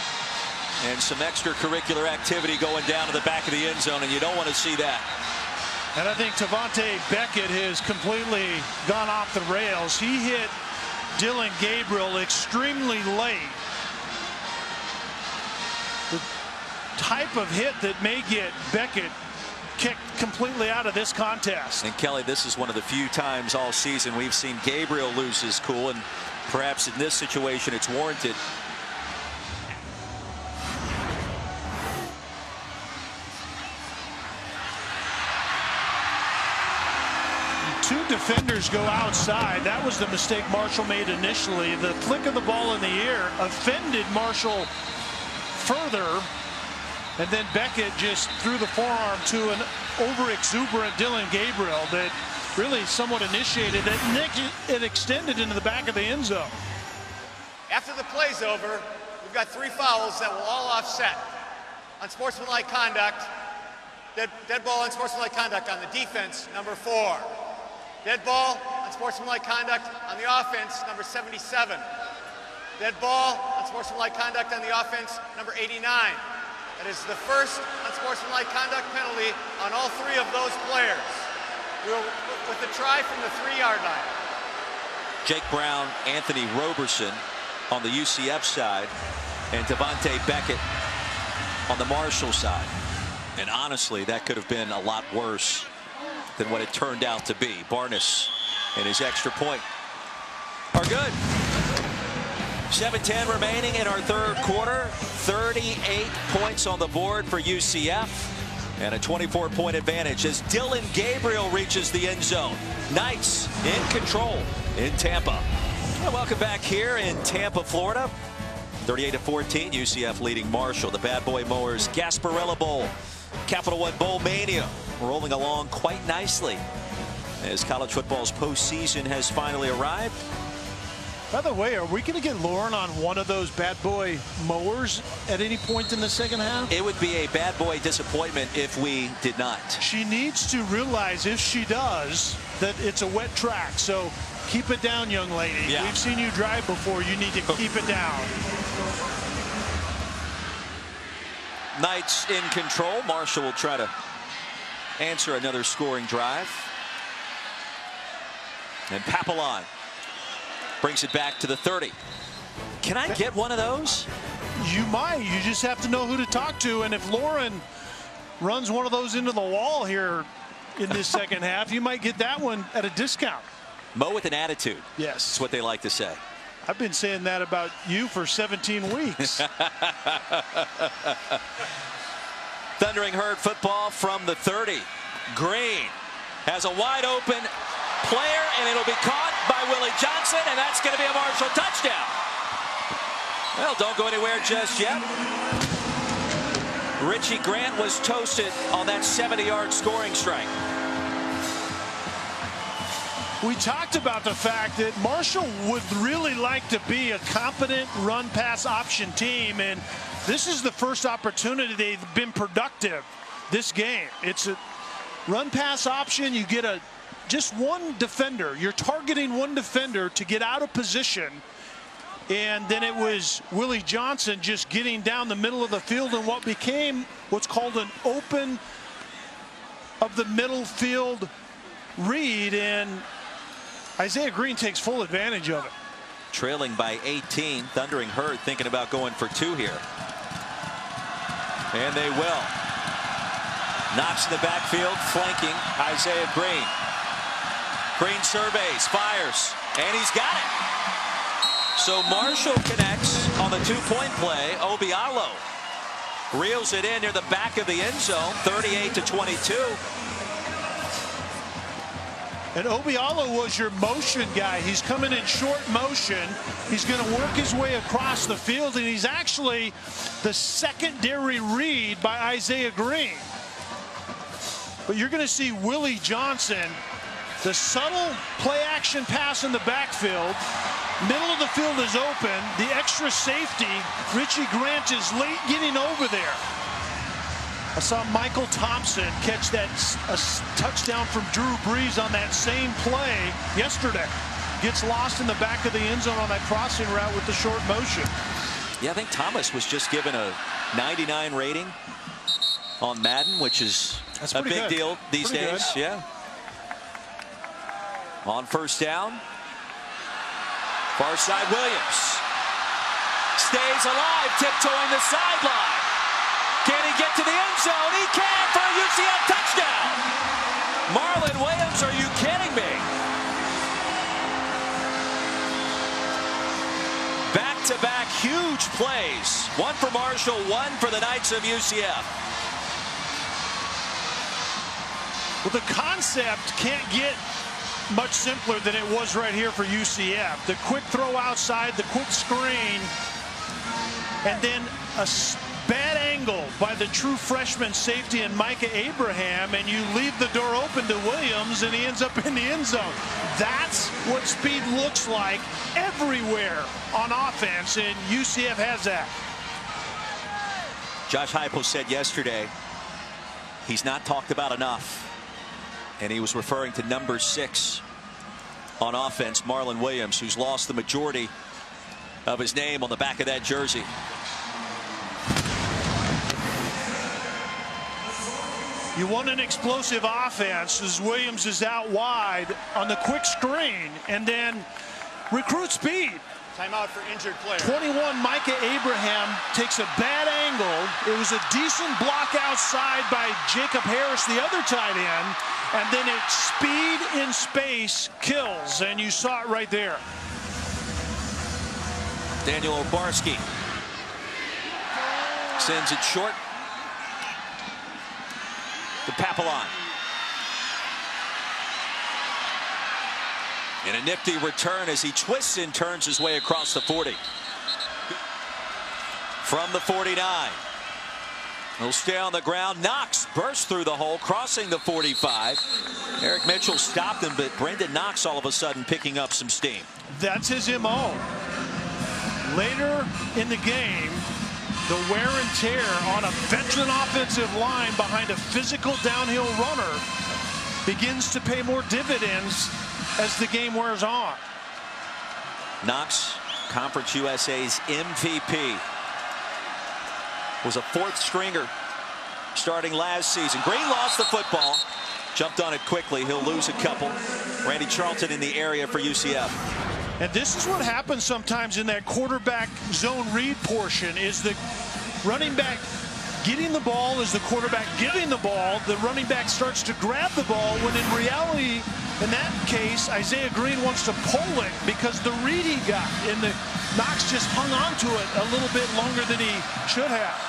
and some extracurricular activity going down to the back of the end zone, and you don't want to see that. And I think Tavante Beckett has completely gone off the rails. He hit Dillon Gabriel extremely late. The type of hit that may get Beckett kicked completely out of this contest. And Kelly, this is one of the few times all season we've seen Gabriel lose his cool, and perhaps in this situation it's warranted. Two defenders go outside. That was the mistake Marshall made initially. The flick of the ball in the air offended Marshall further, and then Beckett just threw the forearm to an over-exuberant Dillon Gabriel that really somewhat initiated it, and it extended into the back of the end zone. After the play's over, we've got 3 fouls that will all offset. Unsportsmanlike conduct, dead ball, unsportsmanlike conduct on the defense, number 4. Dead ball, unsportsmanlike conduct on the offense, number 77. Dead ball, unsportsmanlike conduct on the offense, number 89. That is the first unsportsmanlike conduct penalty on all 3 of those players. With the try from the 3-yard line. Jake Brown, Anthony Roberson on the UCF side, and Tavante Beckett on the Marshall side. And honestly, that could have been a lot worse than what it turned out to be. Barnes and his extra point are good. 7:10 remaining in our third quarter. 38 points on the board for UCF. And a 24-point advantage as Dillon Gabriel reaches the end zone. Knights in control in Tampa. Well, welcome back here in Tampa, Florida. 38-14, UCF leading Marshall. The Bad Boy Mowers Gasparilla Bowl, Capital One Bowl Mania, rolling along quite nicely as college football's postseason has finally arrived. By the way, are we going to get Lauren on one of those Bad Boy Mowers at any point in the second half? It would be a bad boy disappointment if we did not. She needs to realize, if she does, that it's a wet track. So keep it down, young lady. Yeah. We've seen you drive before. You need to keep it down. Knights in control. Marshall will try to answer another scoring drive. And Papillon brings it back to the 30. Can I get one of those? You might. You just have to know who to talk to. And if Lauren runs one of those into the wall here in this second half, you might get that one at a discount. Mo with an attitude. Yes. That's what they like to say. I've been saying that about you for 17 weeks. Thundering Herd football from the 30. Green has a wide open player, and it'll be caught by Willie Johnson, and that's going to be a Marshall touchdown. Well, don't go anywhere just yet. Richie Grant was toasted on that 70-yard scoring strike. We talked about the fact that Marshall would really like to be a competent run-pass option team, and this is the first opportunity they've been productive this game. It's a run-pass option. You get just one defender. You're targeting one defender to get out of position. And then it was Willie Johnson just getting down the middle of the field in what became what's called an open of the middle field read, and Isaiah Green takes full advantage of it. Trailing by 18, Thundering Herd thinking about going for 2 here. And they will. Knox in the backfield, flanking Isaiah Green. Green surveys, fires, and he's got it. So Marshall connects on the 2-point play. Obialo reels it in near the back of the end zone, 38-22. And Obialo was your motion guy. He's coming in short motion. He's going to work his way across the field, and he's actually the secondary read by Isaiah Green. But you're going to see Willie Johnson, the subtle play action pass in the backfield. Middle of the field is open. The extra safety, Richie Grant, is late getting over there. I saw Michael Thompson catch that touchdown from Drew Brees on that same play yesterday. Gets lost in the back of the end zone on that crossing route with the short motion. Yeah, I think Thomas was just given a 99 rating on Madden, which is a big deal these days. Yeah. On first down. Far side Williams. Stays alive, tiptoeing the sideline. Can he get to the end zone? He can for a UCF touchdown. Marlon Williams, are you kidding me? Back-to-back huge plays. One for Marshall, one for the Knights of UCF. Well, the concept can't get much simpler than it was right here for UCF. The quick throw outside, the quick screen, and then a bad angle by the true freshman safety and Micah Abraham, and you leave the door open to Williams, and he ends up in the end zone. That's what speed looks like everywhere on offense, and UCF has that. Josh Heupel said yesterday he's not talked about enough. And he was referring to number 6 on offense, Marlon Williams, who's lost the majority of his name on the back of that jersey. You want an explosive offense as Williams is out wide on the quick screen, and then recruit speed. Timeout for injured player. 21, Micah Abraham takes a bad angle. It was a decent block outside by Jacob Harris, the other tight end, and then it's speed in space kills, and you saw it right there. Daniel Obarski sends it short to Papillon. And a nifty return as he twists and turns his way across the 40. From the 49. He'll stay on the ground. Knox bursts through the hole, crossing the 45. Eric Mitchell stopped him, but Brendan Knox all of a sudden picking up some steam. That's his MO. Later in the game, the wear and tear on a veteran offensive line behind a physical downhill runner begins to pay more dividends as the game wears on. Knox, Conference USA's MVP, was a 4th stringer starting last season. Green lost the football, jumped on it quickly. He'll lose a couple. Randy Charlton in the area for UCF. And this is what happens sometimes in that quarterback zone read portion, is the running back getting the ball as the quarterback giving the ball. The running back starts to grab the ball when in reality, in that case, Isaiah Green wants to pull it because the read he got, and the Knox just hung on to it a little bit longer than he should have.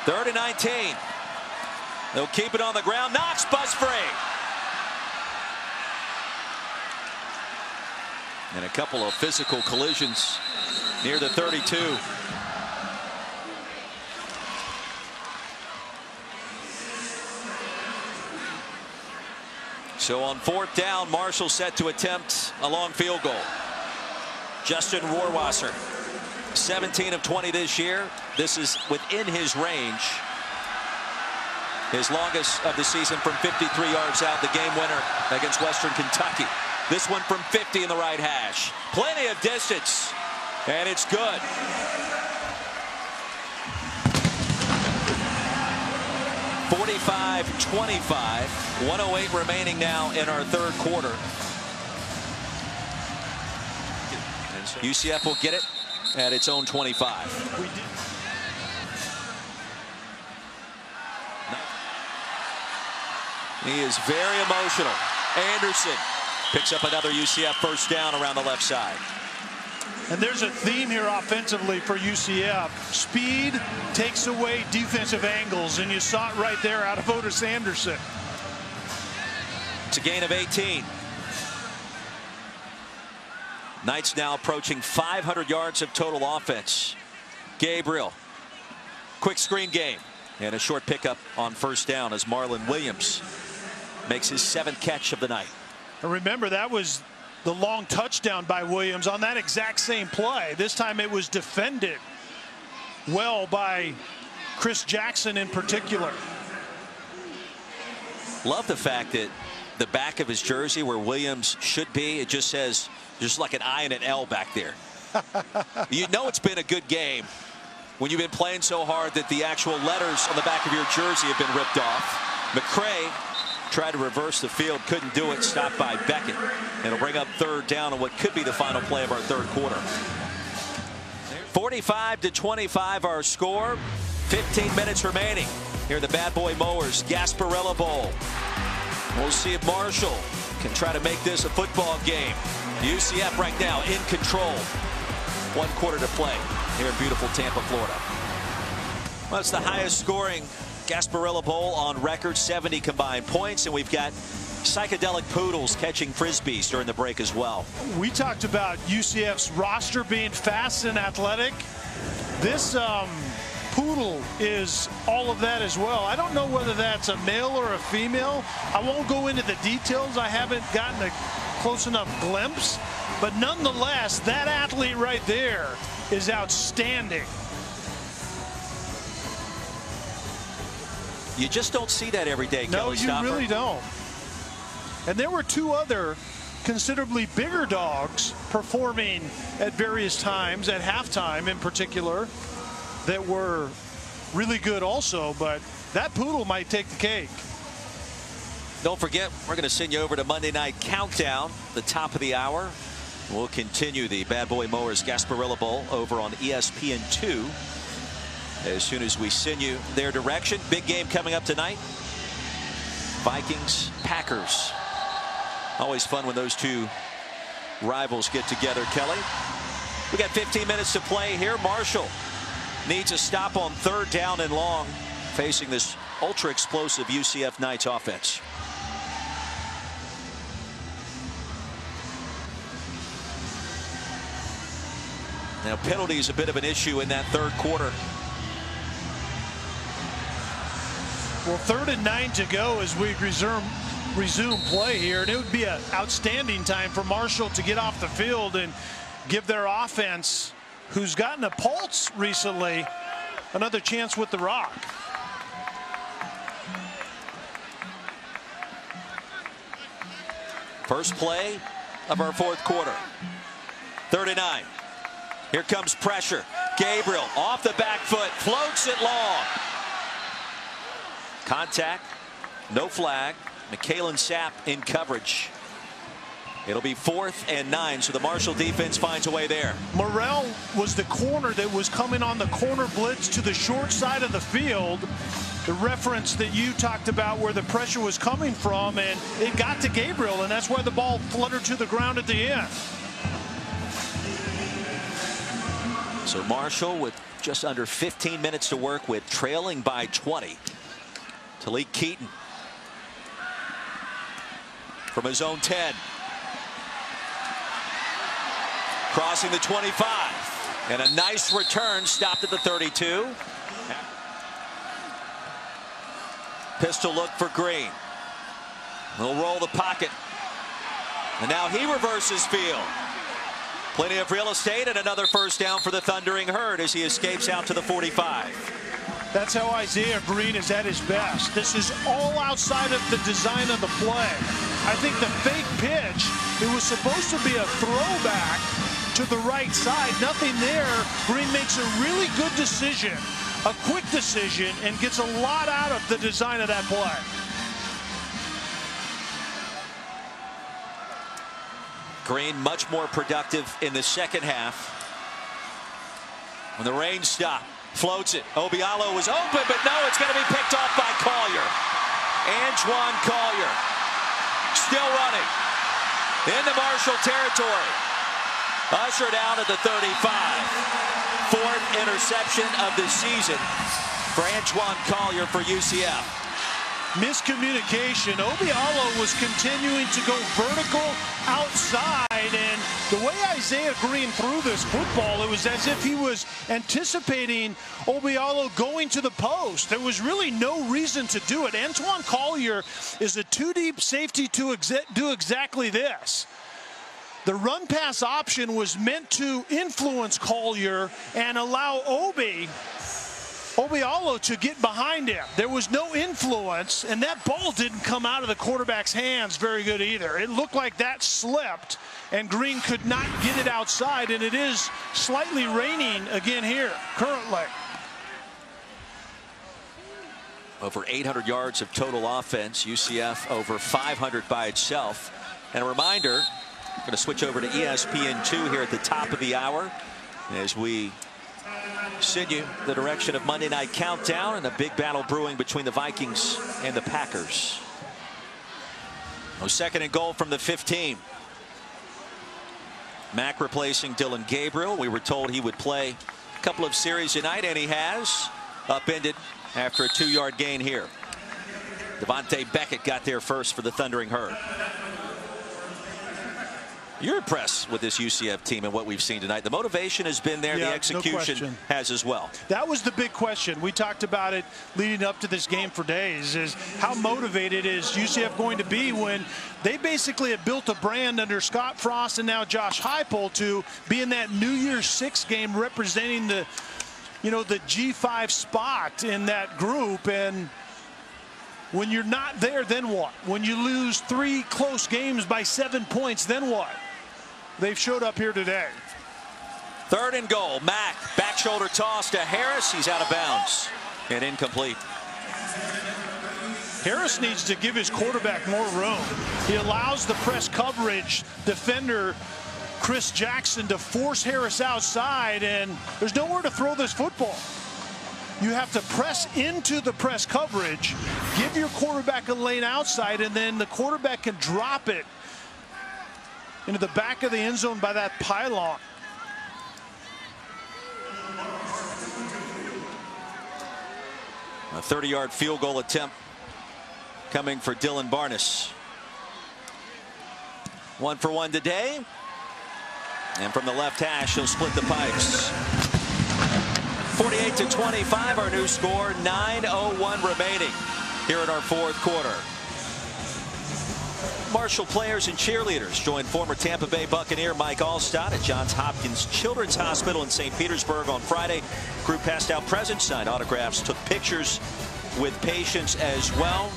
3rd and 19. They'll keep it on the ground. Knox bust free. And a couple of physical collisions near the 32. So on 4th down, Marshall set to attempt a long field goal. Justin Rohrwasser, 17 of 20 this year. This is within his range. His longest of the season from 53 yards out, the game winner against Western Kentucky. This one from 50 in the right hash. Plenty of distance, and it's good. (45-25). 1:08 remaining now in our third quarter. UCF will get it at its own 25. He is very emotional. Anderson picks up another UCF first down around the left side. And there's a theme here offensively for UCF. Speed takes away defensive angles, and you saw it right there out of Otis Anderson. It's a gain of 18. Knights now approaching 500 yards of total offense. Gabriel, quick screen game, and a short pickup on first down as Marlon Williams makes his 7th catch of the night. And remember, that was the long touchdown by Williams on that exact same play. This time it was defended well by Chris Jackson in particular. Love the fact that the back of his jersey where Williams should be, it just says just like an I and an L back there. You know it's been a good game when you've been playing so hard that the actual letters on the back of your jersey have been ripped off. McCray tried to reverse the field, couldn't do it, stopped by Beckett. It'll bring up 3rd down on what could be the final play of our third quarter. 45-25 our score. 15 minutes remaining here at the Bad Boy Mowers Gasparilla Bowl. We'll see if Marshall can try to make this a football game. UCF right now in control. 1 quarter to play here in beautiful Tampa, Florida. Well, it's the highest scoring Gasparilla Bowl on record, 70 combined points, and we've got psychedelic poodles catching frisbees during the break as well. We talked about UCF's roster being fast and athletic. This poodle is all of that as well. I don't know whether that's a male or a female. I won't go into the details. I haven't gotten a close enough glimpse, but nonetheless, that athlete right there is outstanding. You just don't see that every day, No, Kelly you Stopper. really don't. And there were 2 other considerably bigger dogs performing at various times, at halftime in particular, that were really good also, but that poodle might take the cake. Don't forget, we're going to send you over to Monday Night Countdown, the top of the hour. We'll continue the Bad Boy Mowers Gasparilla Bowl over on ESPN2 as soon as we send you their direction. Big game coming up tonight. Vikings, Packers. Always fun when those 2 rivals get together, Kelly. We got 15 minutes to play here. Marshall needs a stop on 3rd down and long, facing this ultra explosive UCF Knights offense. Now penalties a bit of an issue in that third quarter. Well, 3rd and 9 to go as we resume play here, and it would be an outstanding time for Marshall to get off the field and give their offense, who's gotten a pulse recently, another chance with the rock. First play of our fourth quarter. 3rd and 9. Here comes pressure. Gabriel off the back foot, floats it long. Contact, no flag. McKalen Sapp in coverage. It'll be 4th and 9, so the Marshall defense finds a way there. Morrell was the corner that was coming on the corner blitz to the short side of the field. The reference that you talked about where the pressure was coming from, and it got to Gabriel, and that's why the ball fluttered to the ground at the end. So Marshall with just under 15 minutes to work with, trailing by 20. Talik Keaton from his own 10. Crossing the 25. And a nice return, stopped at the 32. Pistol look for Green. He'll roll the pocket. And now he reverses field. Plenty of real estate and another first down for the Thundering Herd as he escapes out to the 45. That's how Isaiah Green is at his best. This is all outside of the design of the play. I think the fake pitch, it was supposed to be a throwback to the right side. Nothing there. Green makes a really good decision, a quick decision, and gets a lot out of the design of that play. Green much more productive in the second half. When the rain stopped, floats it. Obialo was open, but no, it's going to be picked off by Collier. Antoine Collier still running into Marshall territory. Ushered out at the 35. Fourth interception of the season for Antoine Collier for UCF. Miscommunication. Obialo was continuing to go vertical outside, and the way Isaiah Green threw this football, it was as if he was anticipating Obialo going to the post. There was really no reason to do it. Antoine Collier is a two-deep safety to do exactly this. The run-pass option was meant to influence Collier and allow Obialo to get behind him. There was no influence, and that ball didn't come out of the quarterback's hands very good either. It looked like that slipped, and Green could not get it outside, and it is slightly raining again here currently. Over 800 yards of total offense. UCF over 500 by itself. And a reminder, I'm going to switch over to ESPN2 here at the top of the hour as we send you the direction of Monday Night Countdown and a big battle brewing between the Vikings and the Packers. No, second and goal from the 15. Mack replacing Dillon Gabriel. We were told he would play a couple of series tonight, and he has. Upended after a 2-yard gain here. Devontae Beckett got there first for the Thundering Herd. You're impressed with this UCF team and what we've seen tonight. The motivation has been there. Yeah, the execution has as well. That was the big question. We talked about it leading up to this game for days, is how motivated is UCF going to be when they basically have built a brand under Scott Frost and now Josh Heupel to be in that New Year's Six game representing the, the G5 spot in that group. And when you're not there, then what? When you lose 3 close games by 7 points, then what? They've showed up here today. Third and goal. Mack, back shoulder toss to Harris. He's out of bounds and incomplete. Harris needs to give his quarterback more room. He allows the press coverage defender Chris Jackson to force Harris outside, and there's nowhere to throw this football. You have to press into the press coverage, give your quarterback a lane outside, and then the quarterback can drop it into the back of the end zone by that pylon. A 30-yard field goal attempt coming for Dylan Barnes. 1 for 1 today. And from the left hash, he'll split the pipes. 48-25, our new score. 9:01 remaining here in our fourth quarter. Marshall players and cheerleaders joined former Tampa Bay Buccaneer Mike Allstott at Johns Hopkins Children's Hospital in St. Petersburg on Friday. Group passed out presents, signed autographs, took pictures with patients as well.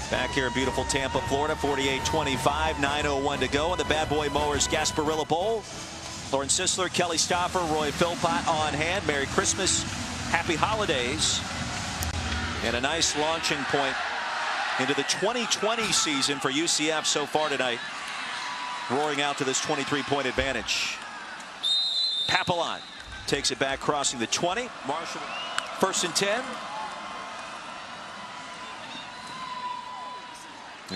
Back here in beautiful Tampa, Florida, 48-25, 9:01 to go in the Bad Boy Mowers Gasparilla Bowl. Lauren Sisler, Kelly Stoffer, Roy Philpott on hand. Merry Christmas, Happy Holidays, and a nice launching point into the 2020 season for UCF so far tonight, roaring out to this 23-point advantage. Papillon takes it back, crossing the 20. Marshall, 1st and 10.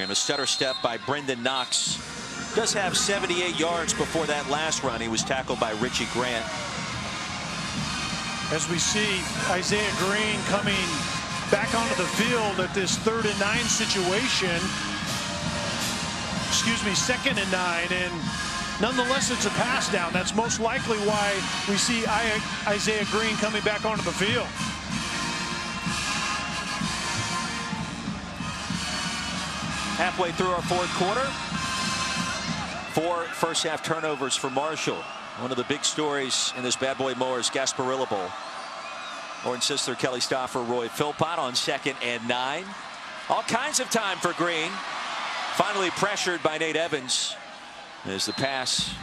And a stutter step by Brendan Knox. Does have 78 yards before that last run. He was tackled by Richie Grant. As we see Isaiah Green coming back onto the field at this 3rd and 9 situation. Excuse me, 2nd and 9. And Nonetheless, it's a pass down. That's most likely why we see Isaiah Green coming back onto the field. Halfway through our fourth quarter. 4 first-half turnovers for Marshall. One of the big stories in this Bad Boy Mowers Gasparilla Bowl. Orange sister Kelly Stauffer, Roy Philpott on 2nd and 9. All kinds of time for Green. Finally pressured by Nate Evans as the pass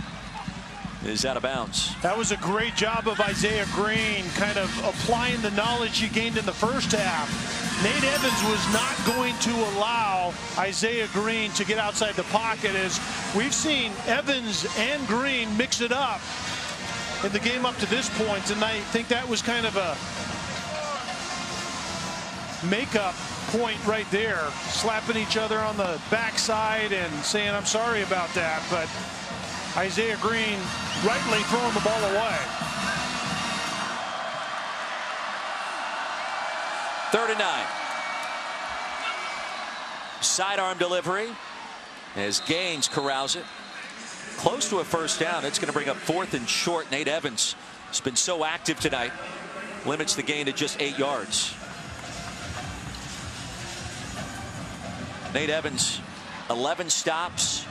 is out of bounds. That was a great job of Isaiah Green, kind of applying the knowledge he gained in the first half. Nate Evans was not going to allow Isaiah Green to get outside the pocket, as we've seen Evans and Green mix it up in the game up to this point, and I think that was kind of a makeup point right there, slapping each other on the backside and saying, I'm sorry about that, but Isaiah Green rightly throwing the ball away. 3rd and 9. Sidearm delivery as Gaines corrals it. Close to a first down. It's going to bring up 4th and short. Nate Evans has been so active tonight. Limits the gain to just 8 yards. Nate Evans, 11 stops,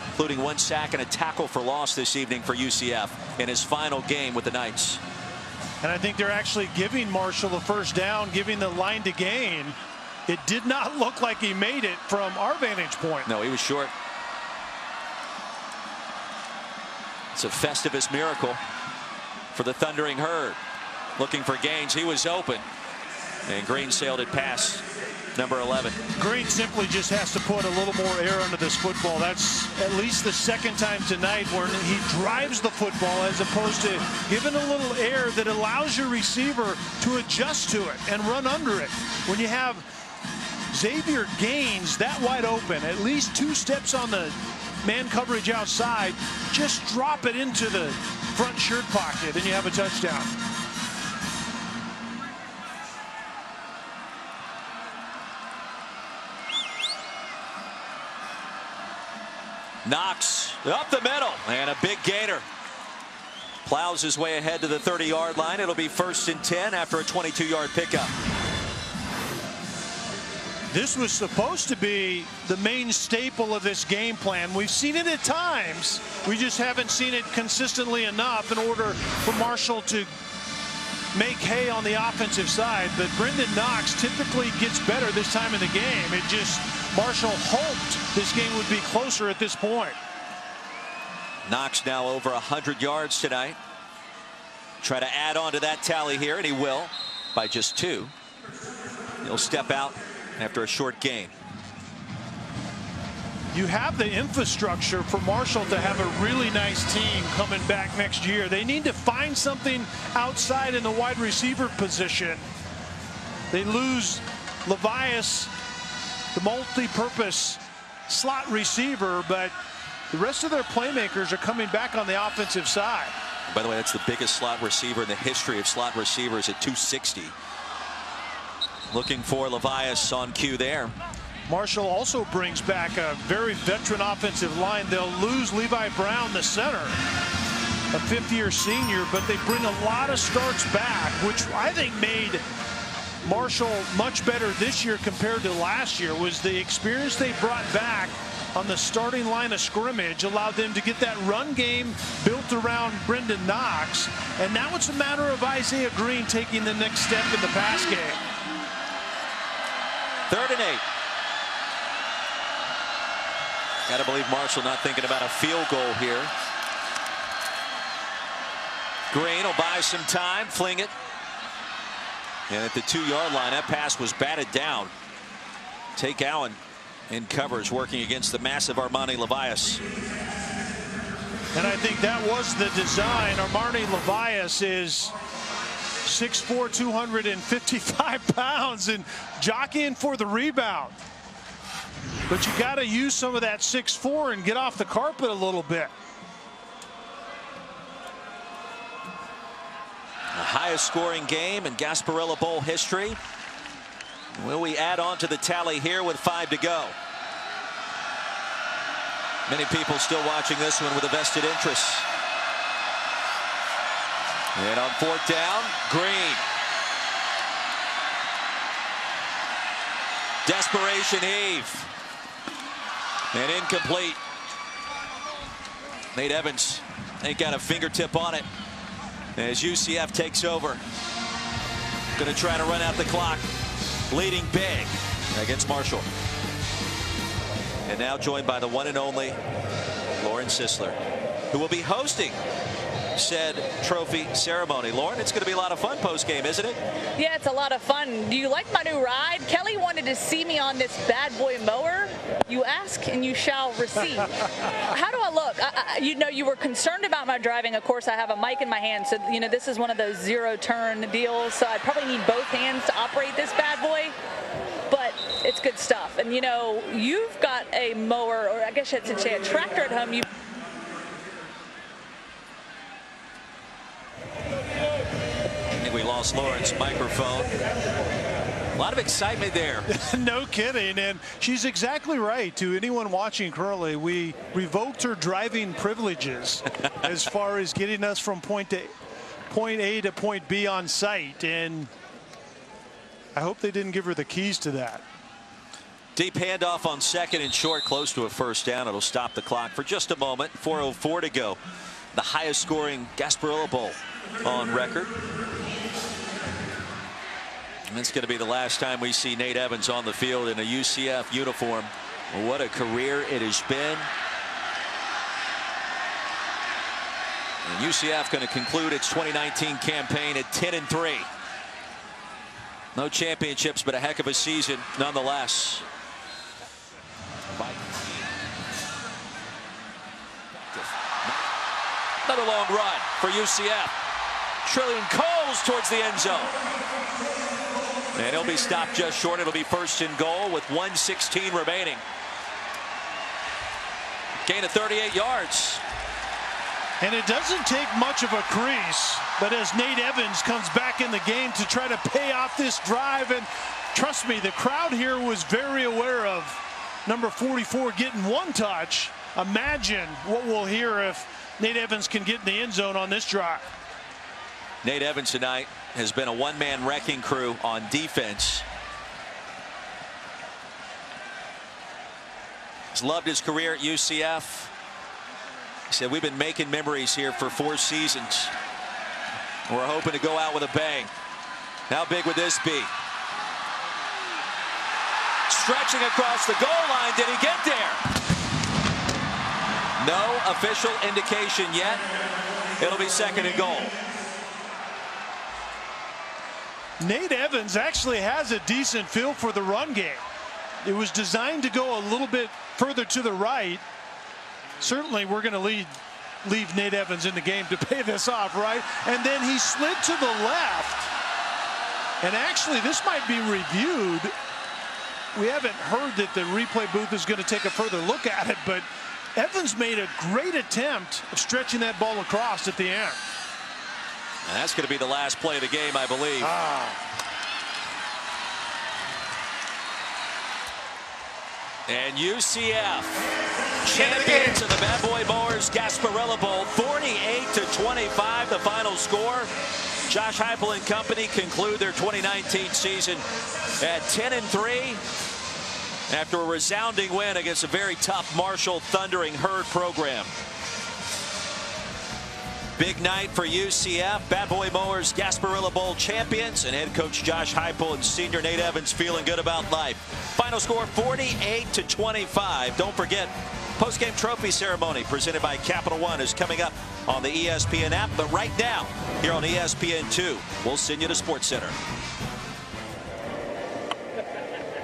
including 1 sack and a tackle for loss this evening for UCF in his final game with the Knights. And I think they're actually giving Marshall the first down, giving the line to gain. It did not look like he made it from our vantage point. No, he was short. It's a Festivus miracle for the Thundering Herd. Looking for Gaines. He was open. And Green sailed it past number 11. Green simply just has to put a little more air under this football. That's at least the 2nd time tonight where he drives the football as opposed to giving a little air that allows your receiver to adjust to it and run under it. When you have Xavier Gaines that wide open, at least 2 steps on the man coverage outside, just drop it into the front shirt pocket and you have a touchdown. Knox up the middle and a big gainer. Plows his way ahead to the 30-yard line. It'll be 1st and 10 after a 22-yard pickup. This was supposed to be the main staple of this game plan. We've seen it at times. We just haven't seen it consistently enough in order for Marshall to make hay on the offensive side. But Brendan Knox typically gets better this time in the game. It just, Marshall hoped this game would be closer at this point. Knox now over 100 yards tonight. Try to add on to that tally here, and he will by just 2. He'll step out after a short gain. You have the infrastructure for Marshall to have a really nice team coming back next year. They need to find something outside in the wide receiver position. They lose Levias, the multi-purpose slot receiver, but the rest of their playmakers are coming back on the offensive side. By the way, that's the biggest slot receiver in the history of slot receivers at 260. Looking for Levias on cue there. Marshall also brings back a very veteran offensive line. They'll lose Levi Brown, the center, a 5th-year senior, but they bring a lot of starts back, which I think made Marshall much better this year compared to last year. Was the experience they brought back on the starting line of scrimmage allowed them to get that run game built around Brendan Knox, and now it's a matter of Isaiah Green taking the next step in the pass game. 3rd and 8. Got to believe Marshall not thinking about a field goal here. Green will buy some time, fling it. And at the 2-yard line, that pass was batted down. Take Allen in coverage, working against the massive Armani Levias. And I think that was the design. Armani Levias is 6'4", 255 pounds and jockeying for the rebound. But you got to use some of that 6'4" and get off the carpet a little bit. The highest scoring game in Gasparilla Bowl history. Will we add on to the tally here with 5 to go? Many people still watching this one with a vested interest. And on 4th down, Green. Desperation heave. And incomplete. Nate Evans ain't got a fingertip on it as UCF takes over. Going to try to run out the clock, leading big against Marshall. And now joined by the one and only Lauren Sisler, who will be hosting said trophy ceremony. Lauren, it's going to be a lot of fun post-game, isn't it? Yeah, it's a lot of fun. Do you like my new ride? Kelly wanted to see me on this bad boy mower. You ask and you shall receive. How do I look? You know, you were concerned about my driving. Of course, I have a mic in my hand, so you know this is one of those zero-turn deals. So I probably need both hands to operate this bad boy. But it's good stuff. And you know, you've got a mower, or I guess I should say a tractor at home. I think we lost Lauren's microphone. A lot of excitement there. No kidding. And she's exactly right. To anyone watching currently, we revoked her driving privileges as far as getting us from point A to point B on site. And I hope they didn't give her the keys to that. Deep handoff on 2nd and short, close to a 1st down. It'll stop the clock for just a moment. 4:04 to go. The highest scoring Gasparilla Bowl on record. And it's going to be the last time we see Nate Evans on the field in a UCF uniform. What a career it has been. And UCF going to conclude its 2019 campaign at 10-3. No championships, but a heck of a season nonetheless. Another long run for UCF. Trillian Coles towards the end zone. And he'll be stopped just short. It'll be 1st and goal with 1:16 remaining. Gain of 38 yards. And it doesn't take much of a crease, but as Nate Evans comes back in the game to try to pay off this drive, and trust me, the crowd here was very aware of number 44 getting 1 touch. Imagine what we'll hear if Nate Evans can get in the end zone on this drive. Nate Evans tonight has been a one-man wrecking crew on defense. He's loved his career at UCF. He said, we've been making memories here for 4 seasons. We're hoping to go out with a bang. How big would this be? Stretching across the goal line. Did he get there? No official indication yet. It'll be 2nd and goal. Nate Evans actually has a decent feel for the run game. It was designed to go a little bit further to the right. Certainly we're going to leave Nate Evans in the game to pay this off, right? And then he slid to the left. And actually this might be reviewed. We haven't heard that the replay booth is going to take a further look at it, but Evans made a great attempt of stretching that ball across at the end. And that's going to be the last play of the game, I believe. And UCF, champions of the Bad Boy Mowers Gasparilla Bowl, 48-25, the final score. Josh Heupel and company conclude their 2019 season at 10-3 after a resounding win against a very tough Marshall Thundering Herd program. Big night for UCF. Bad Boy Mowers Gasparilla Bowl champions, and head coach Josh Heupel and senior Nate Evans feeling good about life. Final score 48-25. Don't forget, post-game trophy ceremony presented by Capital One is coming up on the ESPN app. But right now, here on ESPN2, we'll send you to SportsCenter.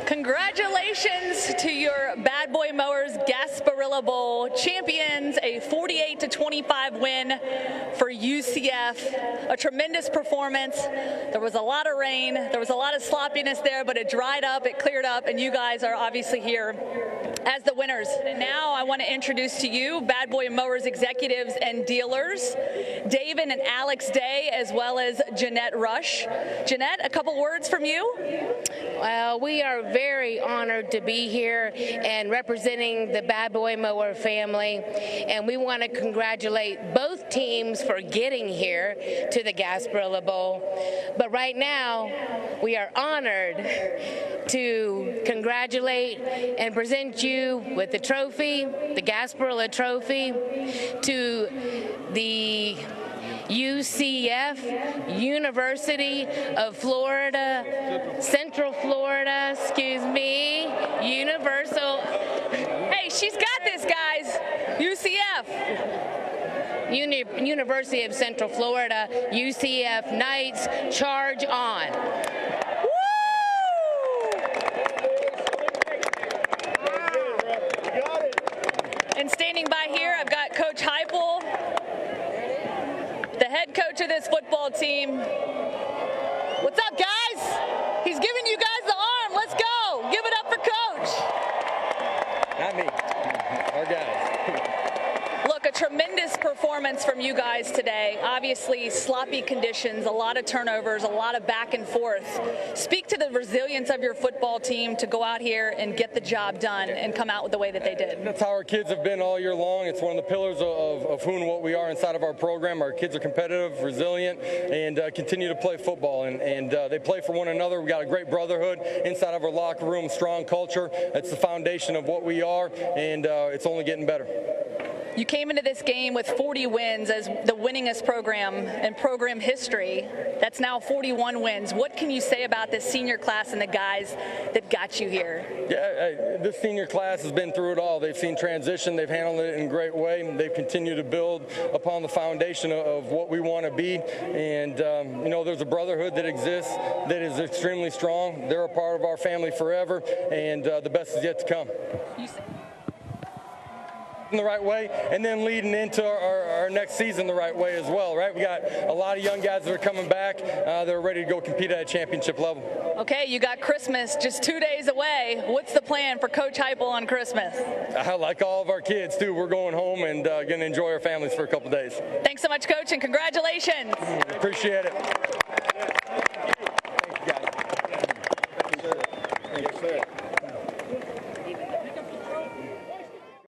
Congratulations to your Bad Boy Mowers Gasparilla Bowl champions, a 48-25 win for UCF. A tremendous performance. There was a lot of rain, there was a lot of sloppiness there, but it dried up, it cleared up, and you guys are obviously here as the winners. And now I want to introduce to you Bad Boy Mowers executives and dealers. David and Alex Day, as well as Jeanette Rush. Jeanette, a couple words from you? Well, we are very honored to be here and representing the Bad Boy Mower family, and we want to congratulate both teams for getting here to the Gasparilla Bowl. But right now, we are honored to congratulate and present you with the trophy, the Gasparilla Trophy, to the UCF, University of Florida, Central Florida, Universal. Hey, she's got this, guys. UCF. University of Central Florida, UCF Knights, charge on. And standing by here, I've got Coach Heupel, the head coach of this football team. What's up, guys? He's giving you guys the arm. Let's go. Give it up for Coach. Not me. Our guys. Look, a tremendous performance from you guys today. Obviously, sloppy conditions, a lot of turnovers, a lot of back and forth. Speak to the resilience of your football team to go out here and get the job done and come out with the way that they did. That's how our kids have been all year long. It's one of the pillars of who and what we are inside of our program. Our kids are competitive, resilient, and continue to play football. And they play for one another. We've got a great brotherhood inside of our locker room, strong culture. It's the foundation of what we are, and it's only getting better. You came into this game with 40 wins as the winningest program in program history. That's now 41 wins. What can you say about this senior class and the guys that got you here? Yeah, this senior class has been through it all. They've seen transition. They've handled it in a great way. They've continued to build upon the foundation of what we want to be. And, you know, there's a brotherhood that exists that is extremely strong. They're a part of our family forever, and the best is yet to come. The right way, and then leading into our next season the right way as well, right? We got a lot of young guys that are coming back that are ready to go compete at a championship level. Okay, you got Christmas just 2 days away. What's the plan for Coach Heupel on Christmas? Like all of our kids too, we're going home and going to enjoy our families for a couple days. Thanks so much, Coach, and congratulations. Appreciate it.